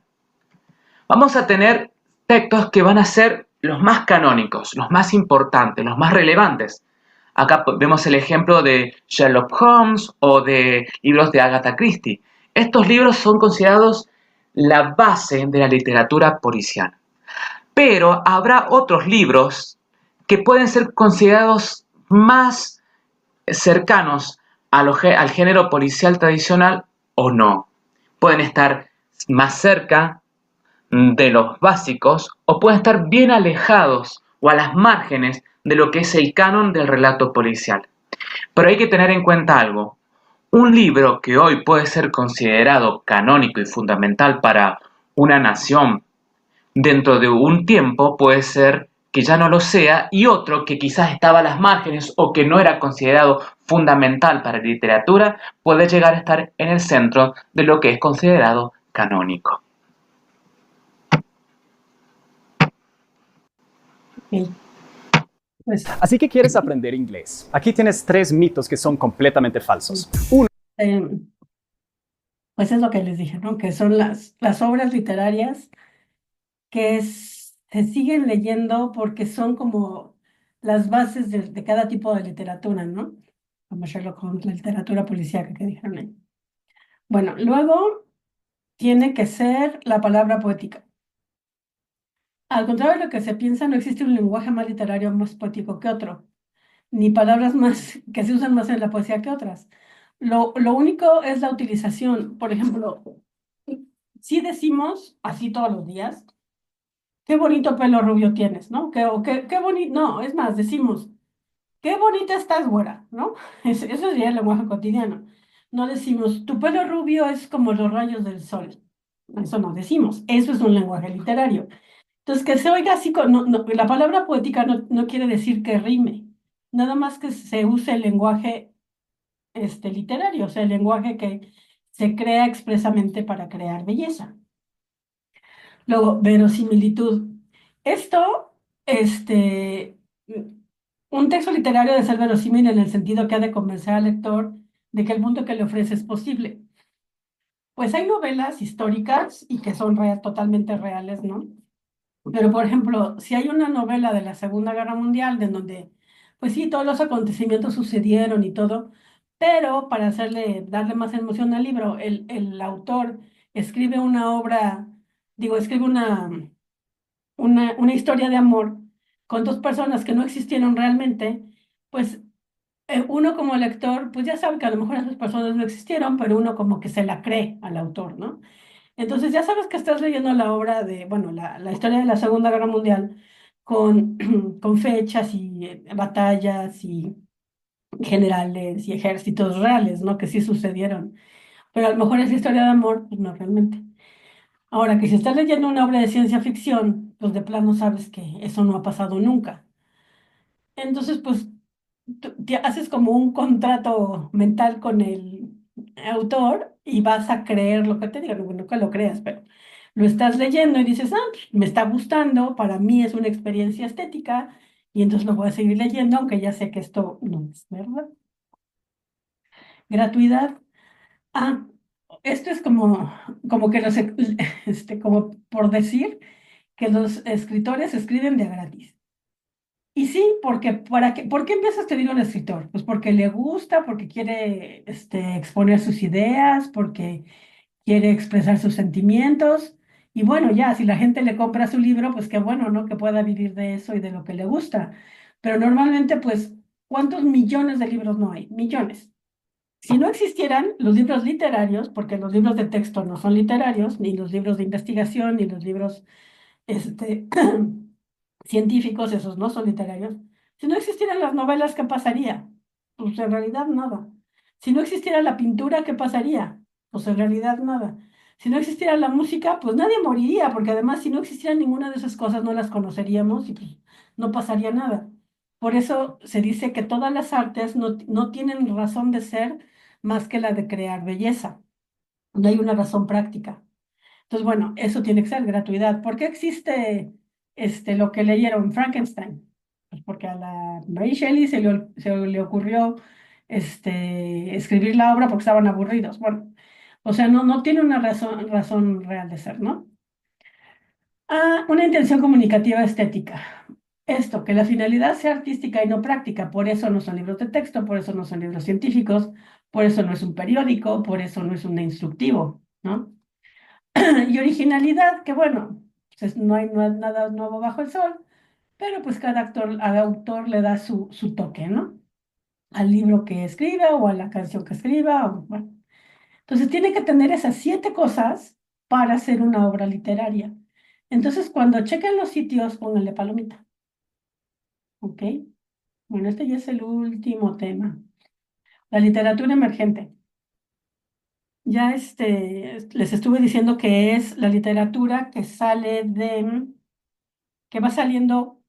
Vamos a tener textos que van a ser los más canónicos, los más importantes, los más relevantes. Acá vemos el ejemplo de Sherlock Holmes o de libros de Agatha Christie. Estos libros son considerados la base de la literatura policial. Pero habrá otros libros que pueden ser considerados más cercanos al género policial tradicional o no. Pueden estar más cerca de los básicos o pueden estar bien alejados o a las márgenes de lo que es el canon del relato policial. Pero hay que tener en cuenta algo. Un libro que hoy puede ser considerado canónico y fundamental para una nación, dentro de un tiempo puede ser que ya no lo sea, y otro que quizás estaba a las márgenes o que no era considerado fundamental para la literatura, puede llegar a estar en el centro de lo que es considerado canónico. Así que quieres aprender inglés. Aquí tienes 3 mitos que son completamente falsos. Uno. Pues es lo que les dije, ¿no? Que son las obras literarias que se siguen leyendo porque son como las bases de cada tipo de literatura, ¿no? Como Sherlock Holmes, la literatura policíaca que dijeron ahí. Bueno, luego tiene que ser la palabra poética. Al contrario de lo que se piensa, no existe un lenguaje más literario más poético que otro, ni palabras más que se usan más en la poesía que otras. Lo único es la utilización. Por ejemplo, si decimos así todos los días, qué bonito pelo rubio tienes, ¿no? Qué bonito, no, es más, decimos, qué bonita estás, güera, ¿no? Eso sería el lenguaje cotidiano. No decimos, tu pelo rubio es como los rayos del sol. Eso no decimos, eso es un lenguaje literario. Entonces, que se oiga así, la palabra poética no quiere decir que rime, nada más que se use el lenguaje literario, o sea, el lenguaje que se crea expresamente para crear belleza. Luego, verosimilitud. Esto, un texto literario debe ser verosímil en el sentido que ha de convencer al lector de que el mundo que le ofrece es posible. Pues hay novelas históricas y que son totalmente reales, ¿no? Pero, por ejemplo, si hay una novela de la Segunda Guerra Mundial, de donde, pues sí, todos los acontecimientos sucedieron y todo, pero para darle más emoción al libro, el autor escribe una obra, escribe una historia de amor con dos personas que no existieron realmente, pues uno como lector, pues ya sabe que a lo mejor esas personas no existieron, pero uno como que se la cree al autor, ¿no? Entonces ya sabes que estás leyendo la obra bueno, la historia de la Segunda Guerra Mundial con, con fechas y batallas y generales y ejércitos reales, ¿no? Que sí sucedieron. Pero a lo mejor esa historia de amor, pues no realmente. Ahora, que si estás leyendo una obra de ciencia ficción, pues de plano sabes que eso no ha pasado nunca. Entonces, pues te haces como un contrato mental con el autor y vas a creer lo que te diga, no que lo creas, pero lo estás leyendo y dices, pues, me está gustando, para mí es una experiencia estética y entonces lo voy a seguir leyendo, aunque ya sé que esto no es verdad. Gratuidad. Esto es como que como por decir que los escritores escriben de gratis. Y sí, porque ¿por qué empieza a escribir un escritor? Pues porque le gusta, porque quiere exponer sus ideas, porque quiere expresar sus sentimientos. Y bueno, ya, si la gente le compra su libro, pues qué bueno, ¿no? Que pueda vivir de eso y de lo que le gusta. Pero normalmente, pues, ¿cuántos millones de libros no hay? Millones. Si no existieran los libros literarios, porque los libros de texto no son literarios, ni los libros de investigación, ni los libros científicos, esos no son literarios. Si no existieran las novelas, ¿qué pasaría? Pues en realidad nada. Si no existiera la pintura, ¿qué pasaría? Pues en realidad nada. Si no existiera la música, pues nadie moriría, porque además si no existiera ninguna de esas cosas no las conoceríamos y pues no pasaría nada. Por eso se dice que todas las artes no tienen razón de ser más que la de crear belleza. No hay una razón práctica. Entonces, bueno, eso tiene que ser gratuidad. ¿Por qué existe lo que leyeron Frankenstein? Pues porque a la Mary Shelley se le ocurrió escribir la obra porque estaban aburridos. Bueno, o sea, no tiene una razón real de ser, ¿no? Una intención comunicativa estética. esto, que la finalidad sea artística y no práctica. Por eso no son libros de texto, por eso no son libros científicos, por eso no es un periódico, por eso no es un instructivo, ¿no? Y originalidad, que bueno, pues no hay nada nuevo bajo el sol, pero pues cada autor le da su toque, ¿no? Al libro que escriba o a la canción que escriba, bueno. Entonces tiene que tener esas 7 cosas para hacer una obra literaria. Entonces cuando chequen los sitios, pónganle palomita. ¿Ok? Bueno, este ya es el último tema. La literatura emergente. Ya les estuve diciendo que es la literatura que que va saliendo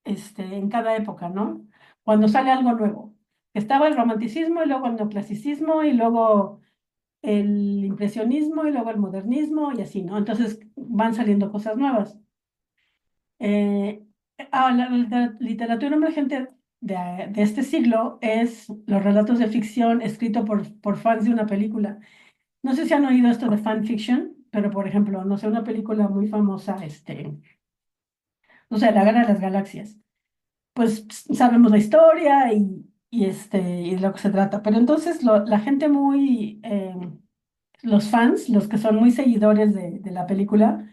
en cada época, ¿no? Cuando sale algo nuevo. Estaba el romanticismo y luego el neoclasicismo y luego el impresionismo y luego el modernismo y así, ¿no? Entonces van saliendo cosas nuevas. La literatura emergente de este siglo es los relatos de ficción escritos por fans de una película. No sé si han oído esto de fanfiction, pero por ejemplo, no sé, una película muy famosa, no sé, La Guerra de las Galaxias. Pues sabemos la historia y de lo que se trata, pero entonces la gente los fans, los que son muy seguidores de la película,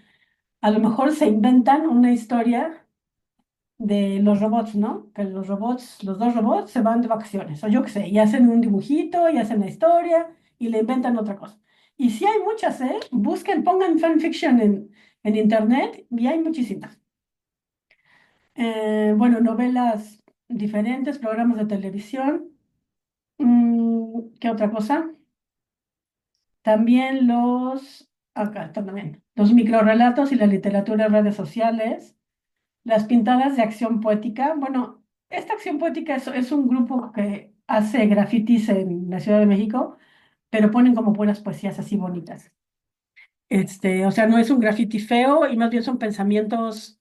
a lo mejor se inventan una historia de los robots, ¿no? Que los dos robots se van de vacaciones, o yo qué sé, y hacen un dibujito, y hacen la historia, y le inventan otra cosa. Y sí hay muchas, ¿eh? Pongan fanfiction en internet, y hay muchísimas. Bueno, novelas diferentes, programas de televisión. ¿Qué otra cosa? También acá también, los microrrelatos y la literatura en redes sociales, las pintadas de acción poética. Bueno, esta acción poética es un grupo que hace grafitis en la Ciudad de México, pero ponen como buenas poesías así bonitas. O sea, no es un graffiti feo y más bien son pensamientos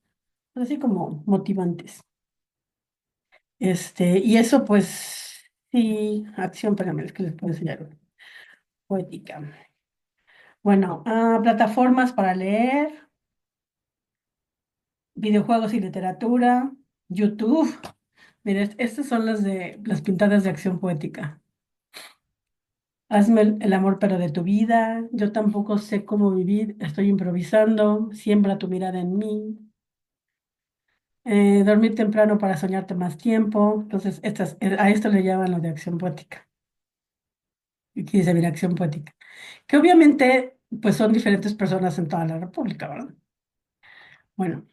así como motivantes. Y eso pues, sí, acción, espérame, es que les puedo enseñar una. Poética. Bueno, plataformas para leer, videojuegos y literatura, YouTube. Mira, estas son las pintadas de acción poética. Hazme el amor pero de tu vida, yo tampoco sé cómo vivir, estoy improvisando, siembra tu mirada en mí. Dormir temprano para soñarte más tiempo. Entonces, a esto le llaman lo de acción poética. Y aquí dice, mira, acción poética. Que obviamente, pues son diferentes personas en toda la República, ¿verdad? Bueno.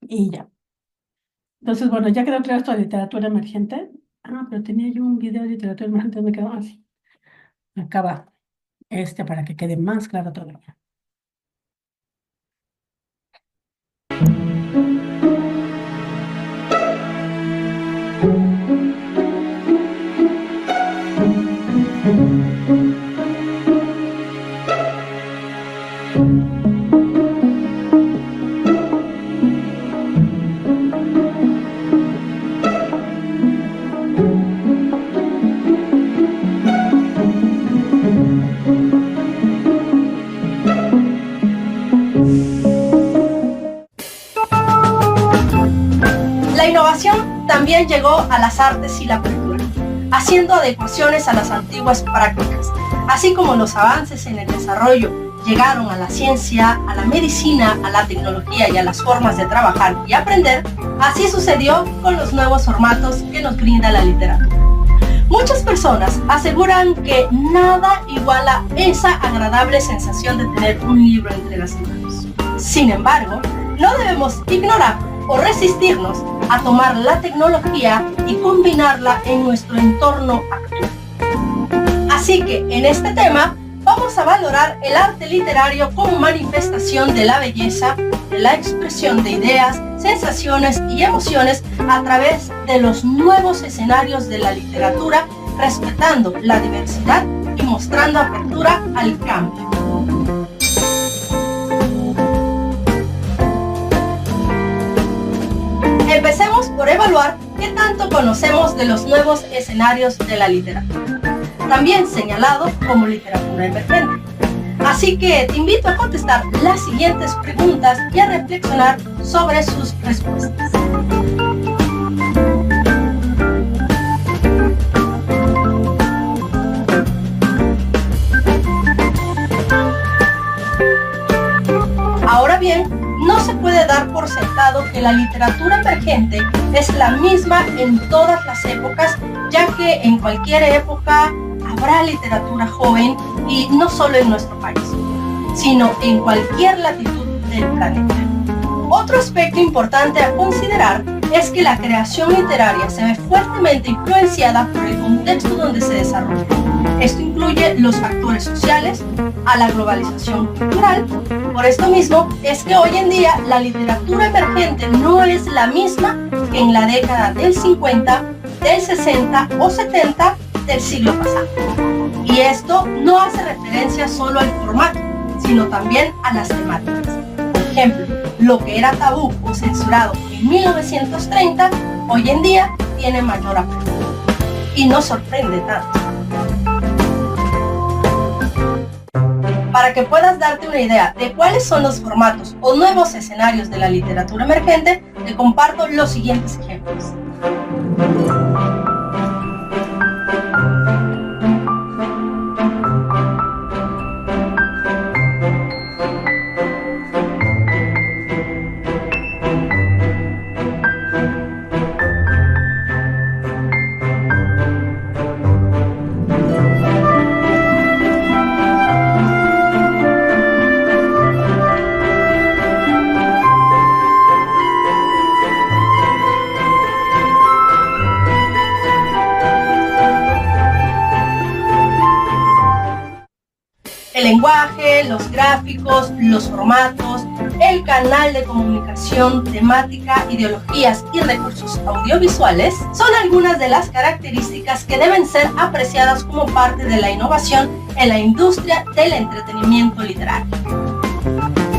Y ya. Entonces, bueno, ya quedó claro esto de literatura emergente. Pero tenía yo un video de literatura emergente, me quedó así. Acaba para que quede más claro todavía. También llegó a las artes y la cultura, haciendo adecuaciones a las antiguas prácticas, así como los avances en el desarrollo llegaron a la ciencia, a la medicina, a la tecnología y a las formas de trabajar y aprender, así sucedió con los nuevos formatos que nos brinda la literatura. Muchas personas aseguran que nada iguala esa agradable sensación de tener un libro entre las manos. Sin embargo, no debemos ignorar o resistirnos a tomar la tecnología y combinarla en nuestro entorno actual. Así que en este tema vamos a valorar el arte literario como manifestación de la belleza, de la expresión de ideas, sensaciones y emociones a través de los nuevos escenarios de la literatura, respetando la diversidad y mostrando apertura al cambio. Empecemos por evaluar qué tanto conocemos de los nuevos escenarios de la literatura, también señalado como literatura emergente. Así que te invito a contestar las siguientes preguntas y a reflexionar sobre sus respuestas. Ahora bien, no se puede dar por sentado que la literatura emergente es la misma en todas las épocas, ya que en cualquier época habrá literatura joven y no solo en nuestro país, sino en cualquier latitud del planeta. Otro aspecto importante a considerar es que la creación literaria se ve fuertemente influenciada por el contexto donde se desarrolla. Esto incluye los factores sociales, a la globalización cultural. Por esto mismo es que hoy en día la literatura emergente no es la misma que en la década del 50, del 60 o 70 del siglo pasado. Y esto no hace referencia solo al formato, sino también a las temáticas. Por ejemplo, lo que era tabú o censurado en 1930, hoy en día tiene mayor apertura. Y no sorprende tanto. Para que puedas darte una idea de cuáles son los formatos o nuevos escenarios de la literatura emergente, te comparto los siguientes ejemplos. El lenguaje, los gráficos, los formatos, el canal de comunicación, temática, ideologías y recursos audiovisuales son algunas de las características que deben ser apreciadas como parte de la innovación en la industria del entretenimiento literario.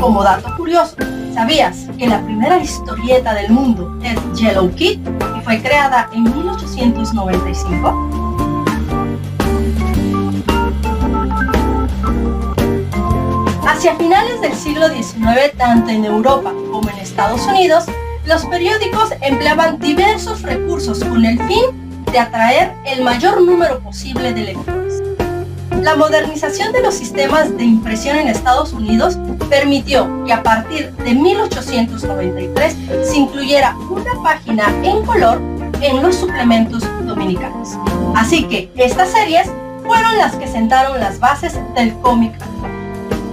Como dato curioso, ¿sabías que la primera historieta del mundo es Yellow Kid y fue creada en 1895? Hacia finales del siglo XIX, tanto en Europa como en Estados Unidos, los periódicos empleaban diversos recursos con el fin de atraer el mayor número posible de lectores. La modernización de los sistemas de impresión en Estados Unidos permitió que a partir de 1893 se incluyera una página en color en los suplementos dominicanos. Así que estas series fueron las que sentaron las bases del cómic.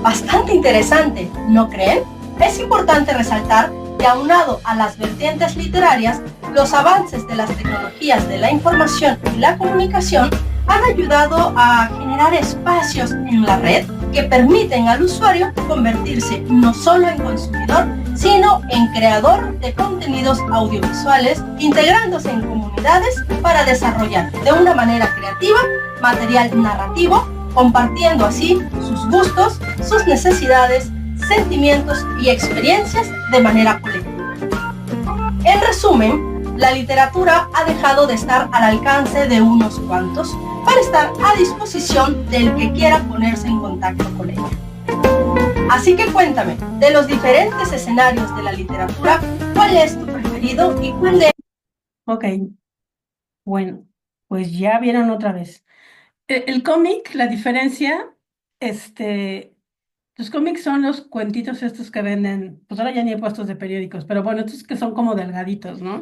Bastante interesante, ¿no creen? Es importante resaltar que aunado a las vertientes literarias, los avances de las tecnologías de la información y la comunicación han ayudado a generar espacios en la red que permiten al usuario convertirse no solo en consumidor, sino en creador de contenidos audiovisuales, integrándose en comunidades para desarrollar de una manera creativa material narrativo, compartiendo así sus gustos, sus necesidades, sentimientos y experiencias de manera colectiva. En resumen, la literatura ha dejado de estar al alcance de unos cuantos para estar a disposición del que quiera ponerse en contacto con ella. Así que cuéntame, de los diferentes escenarios de la literatura, ¿cuál es tu preferido y cuál de... Ok, bueno, pues ya vieron otra vez. El cómic, la diferencia, los cómics son los cuentitos estos que venden, pues ahora ya ni hay puestos de periódicos, pero bueno, estos que son como delgaditos, ¿no?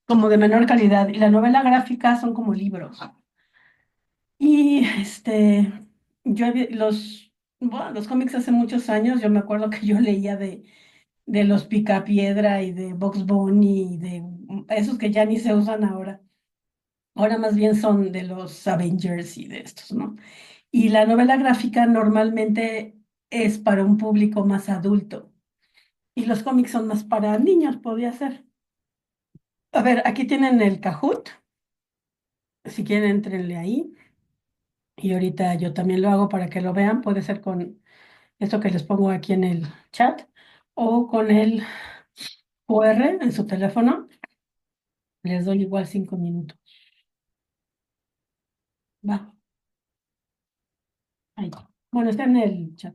Como de menor calidad. Y la novela gráfica son como libros. Y bueno, los cómics hace muchos años, yo me acuerdo que yo leía de los Picapiedra y de Bugs Bunny y de esos que ya ni se usan ahora. Ahora más bien son de los Avengers y de estos, ¿no? Y la novela gráfica normalmente es para un público más adulto. Y los cómics son más para niños, podría ser. A ver, aquí tienen el Kahoot. Si quieren, entrenle ahí. Y ahorita yo también lo hago para que lo vean. Puede ser con esto que les pongo aquí en el chat o con el QR en su teléfono. Les doy igual 5 minutos. Va. Ahí. Bueno, está en el chat.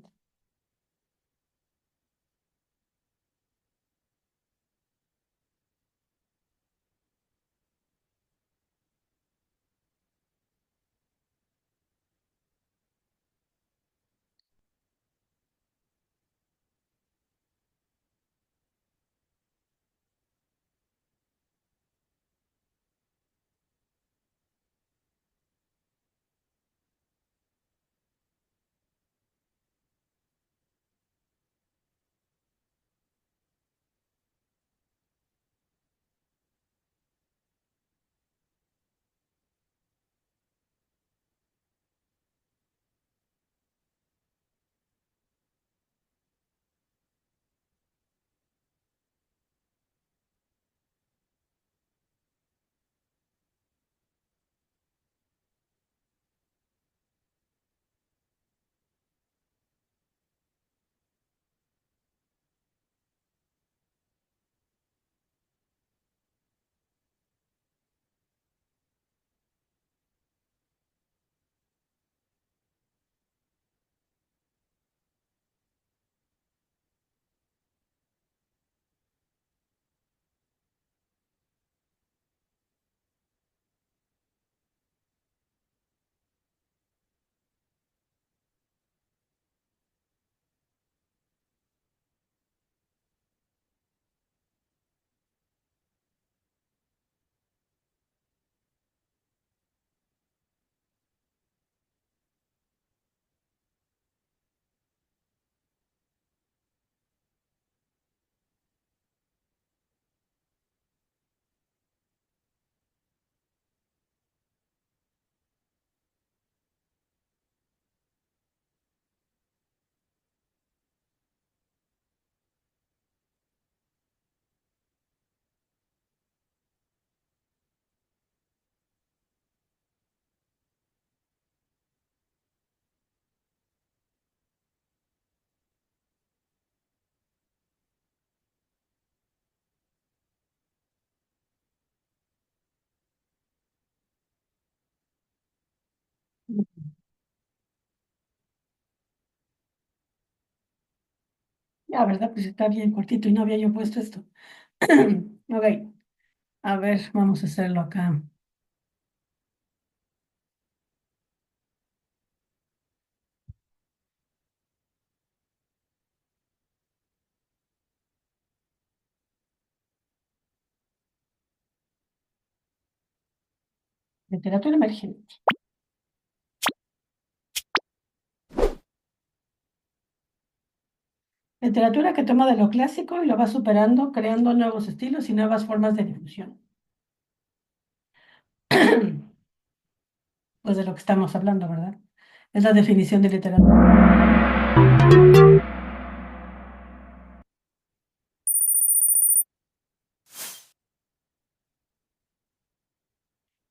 Ya, ¿verdad? Pues está bien cortito y no había yo puesto esto. Ok, a ver, vamos a hacerlo acá. Literatura emergente. Literatura que toma de lo clásico y lo va superando, creando nuevos estilos y nuevas formas de difusión. Pues de lo que estamos hablando, ¿verdad? Es la definición de literatura.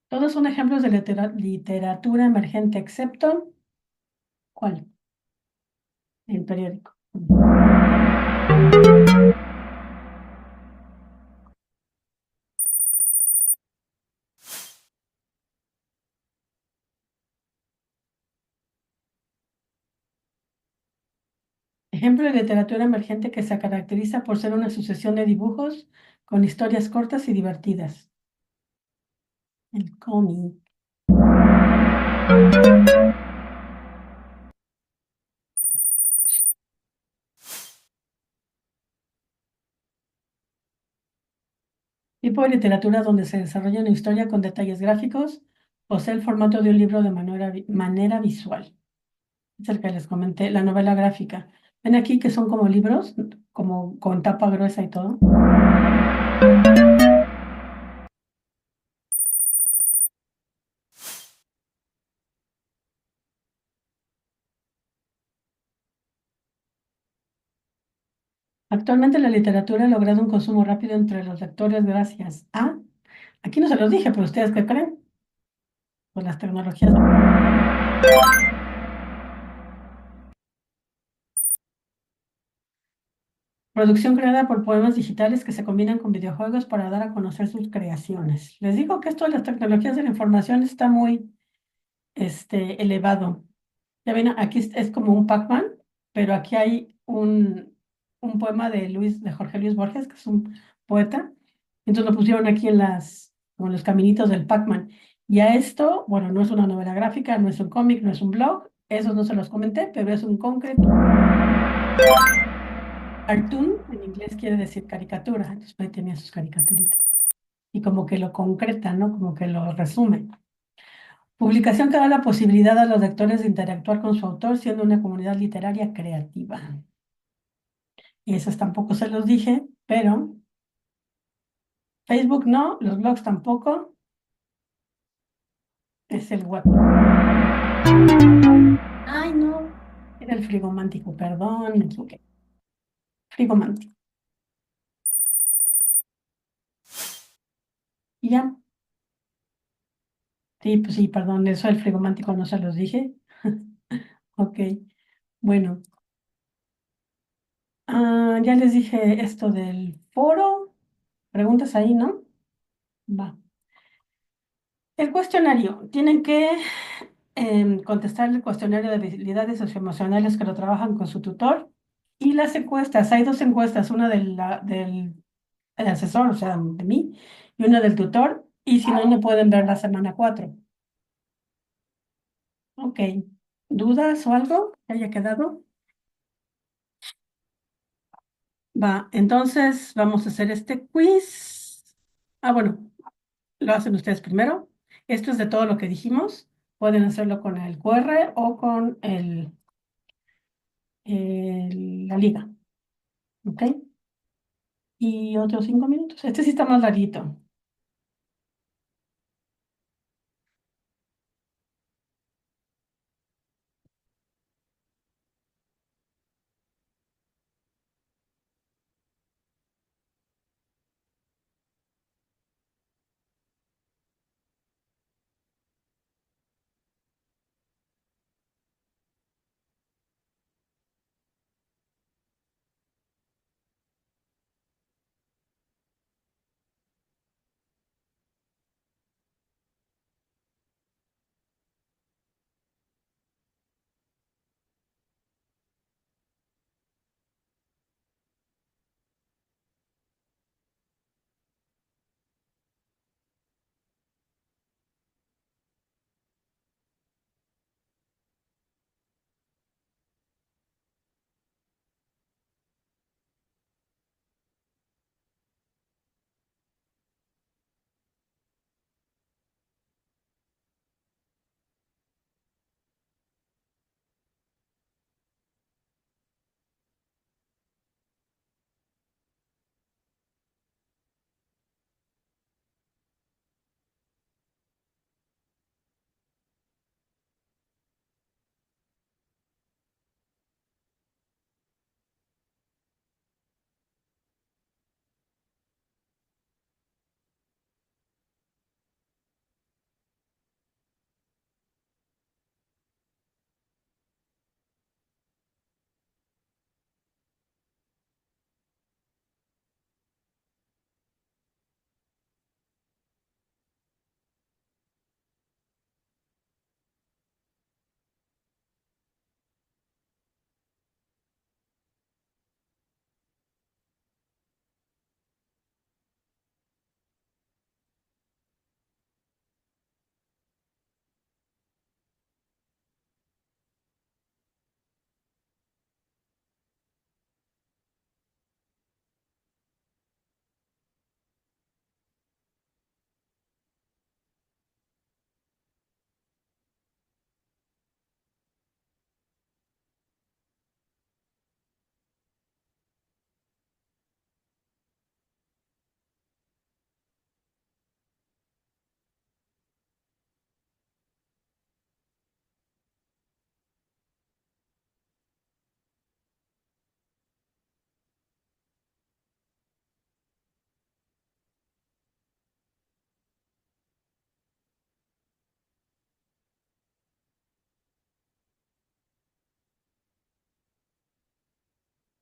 Todos son ejemplos de literatura emergente, excepto, ¿cuál? El periódico. Ejemplo de literatura emergente que se caracteriza por ser una sucesión de dibujos con historias cortas y divertidas. El cómic. Tipo de literatura donde se desarrolla una historia con detalles gráficos, posee el formato de un libro de manera visual. Es el que les comenté, la novela gráfica. Ven aquí que son como libros, como con tapa gruesa y todo. Actualmente la literatura ha logrado un consumo rápido entre los lectores gracias a, aquí no se los dije, pero ustedes qué creen, pues las tecnologías. Producción creada por poemas digitales que se combinan con videojuegos para dar a conocer sus creaciones. Les digo que esto de las tecnologías de la información está muy elevado. Ya ven, aquí es como un Pac-Man, pero aquí hay un poema de Jorge Luis Borges, que es un poeta. Entonces lo pusieron aquí como en los caminitos del Pac-Man. Y a esto, bueno, no es una novela gráfica, no es un cómic, no es un blog, esos no se los comenté, pero es un concreto. Cartoon en inglés quiere decir caricatura, entonces ahí tenía sus caricaturitas. Y como que lo concreta, ¿no? Como que lo resume. Publicación que da la posibilidad a los lectores de interactuar con su autor, siendo una comunidad literaria creativa. Y esos tampoco se los dije, pero Facebook no, los blogs tampoco, es el web. Ay, no, era el frigomántico, perdón, me equivoqué. Frigomántico. Y ya, sí, pues sí, perdón, eso del frigomántico no se los dije. Ok, bueno. Ya les dije esto del foro. Preguntas ahí, ¿no? Va. El cuestionario. Tienen que contestar el cuestionario de habilidades socioemocionales que lo trabajan con su tutor. Y las encuestas. Hay dos encuestas, una del el asesor, o sea, de mí, y una del tutor. Y si no, no pueden ver la semana 4. Ok. ¿Dudas o algo que haya quedado? Va. Entonces, vamos a hacer este quiz. Bueno. Lo hacen ustedes primero. Esto es de todo lo que dijimos. Pueden hacerlo con el QR o con la liga. ¿Ok? Y otros 5 minutos. Este sí está más larguito.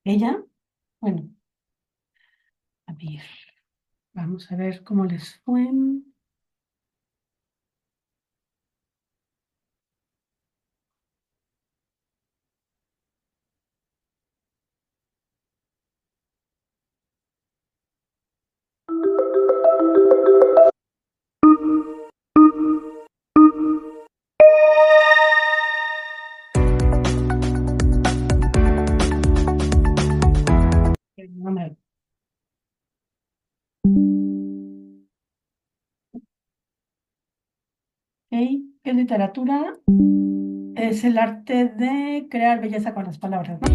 ¿Ella? Bueno, a ver, vamos a ver cómo les fue. Número. Ok, ¿qué es literatura? Es el arte de crear belleza con las palabras, ¿no?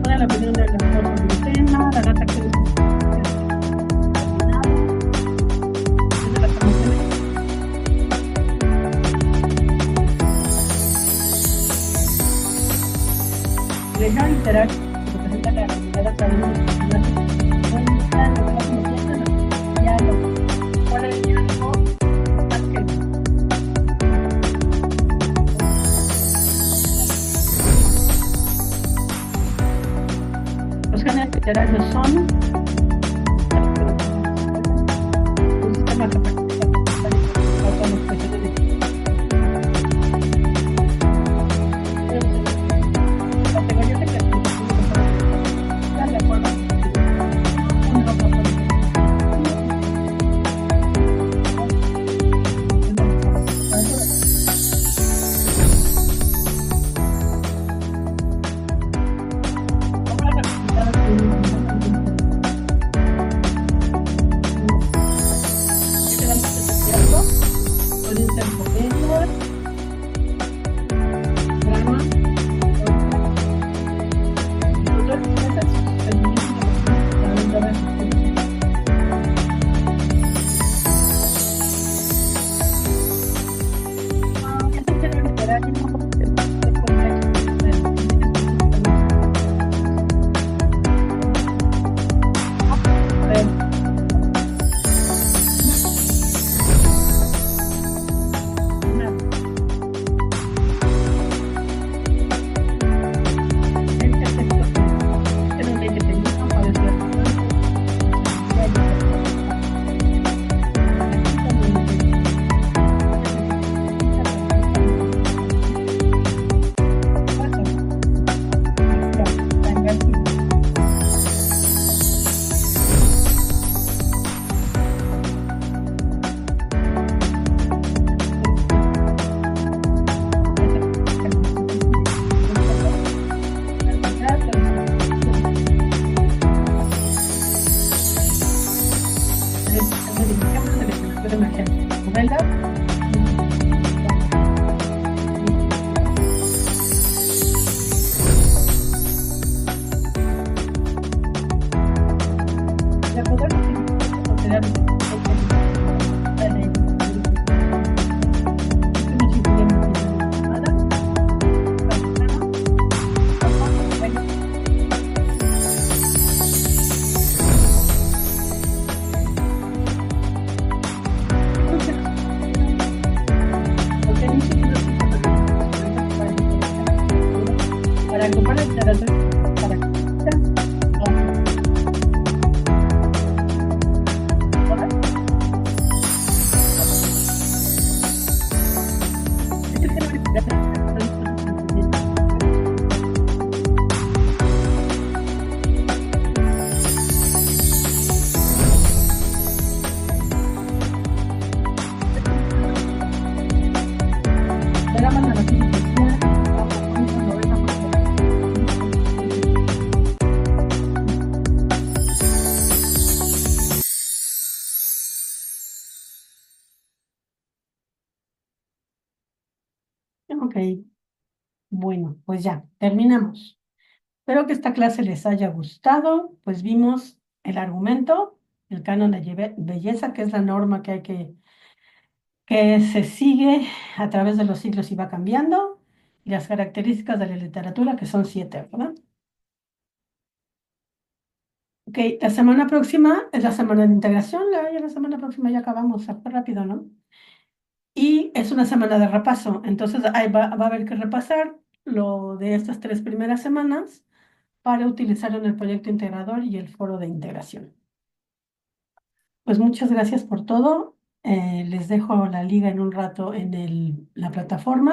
La opinión del autor sobre el tema, la data que Legal literal que representa la realidad a través de los personajes. Pueden buscar lo que hacen los diálogos. ¿Cuál es el diálogo? Más que los géneros literarios son un sistema que participa con los expresiones de categorías de clasificación de acuerdo pueden ser comedias, drama, para ocupar la literatura para Ok, bueno, pues ya, terminamos. Espero que esta clase les haya gustado, pues vimos el argumento, el canon de belleza, que es la norma que hay que que se sigue a través de los siglos y va cambiando, y las características de la literatura, que son 7, ¿verdad? Ok, la semana próxima es la semana de integración, ya la semana próxima ya acabamos, fue rápido, ¿no? Y es una semana de repaso, entonces ahí va a haber que repasar lo de estas 3 primeras semanas para utilizarlo en el proyecto integrador y el foro de integración. Pues muchas gracias por todo. Les dejo la liga en un rato en la plataforma.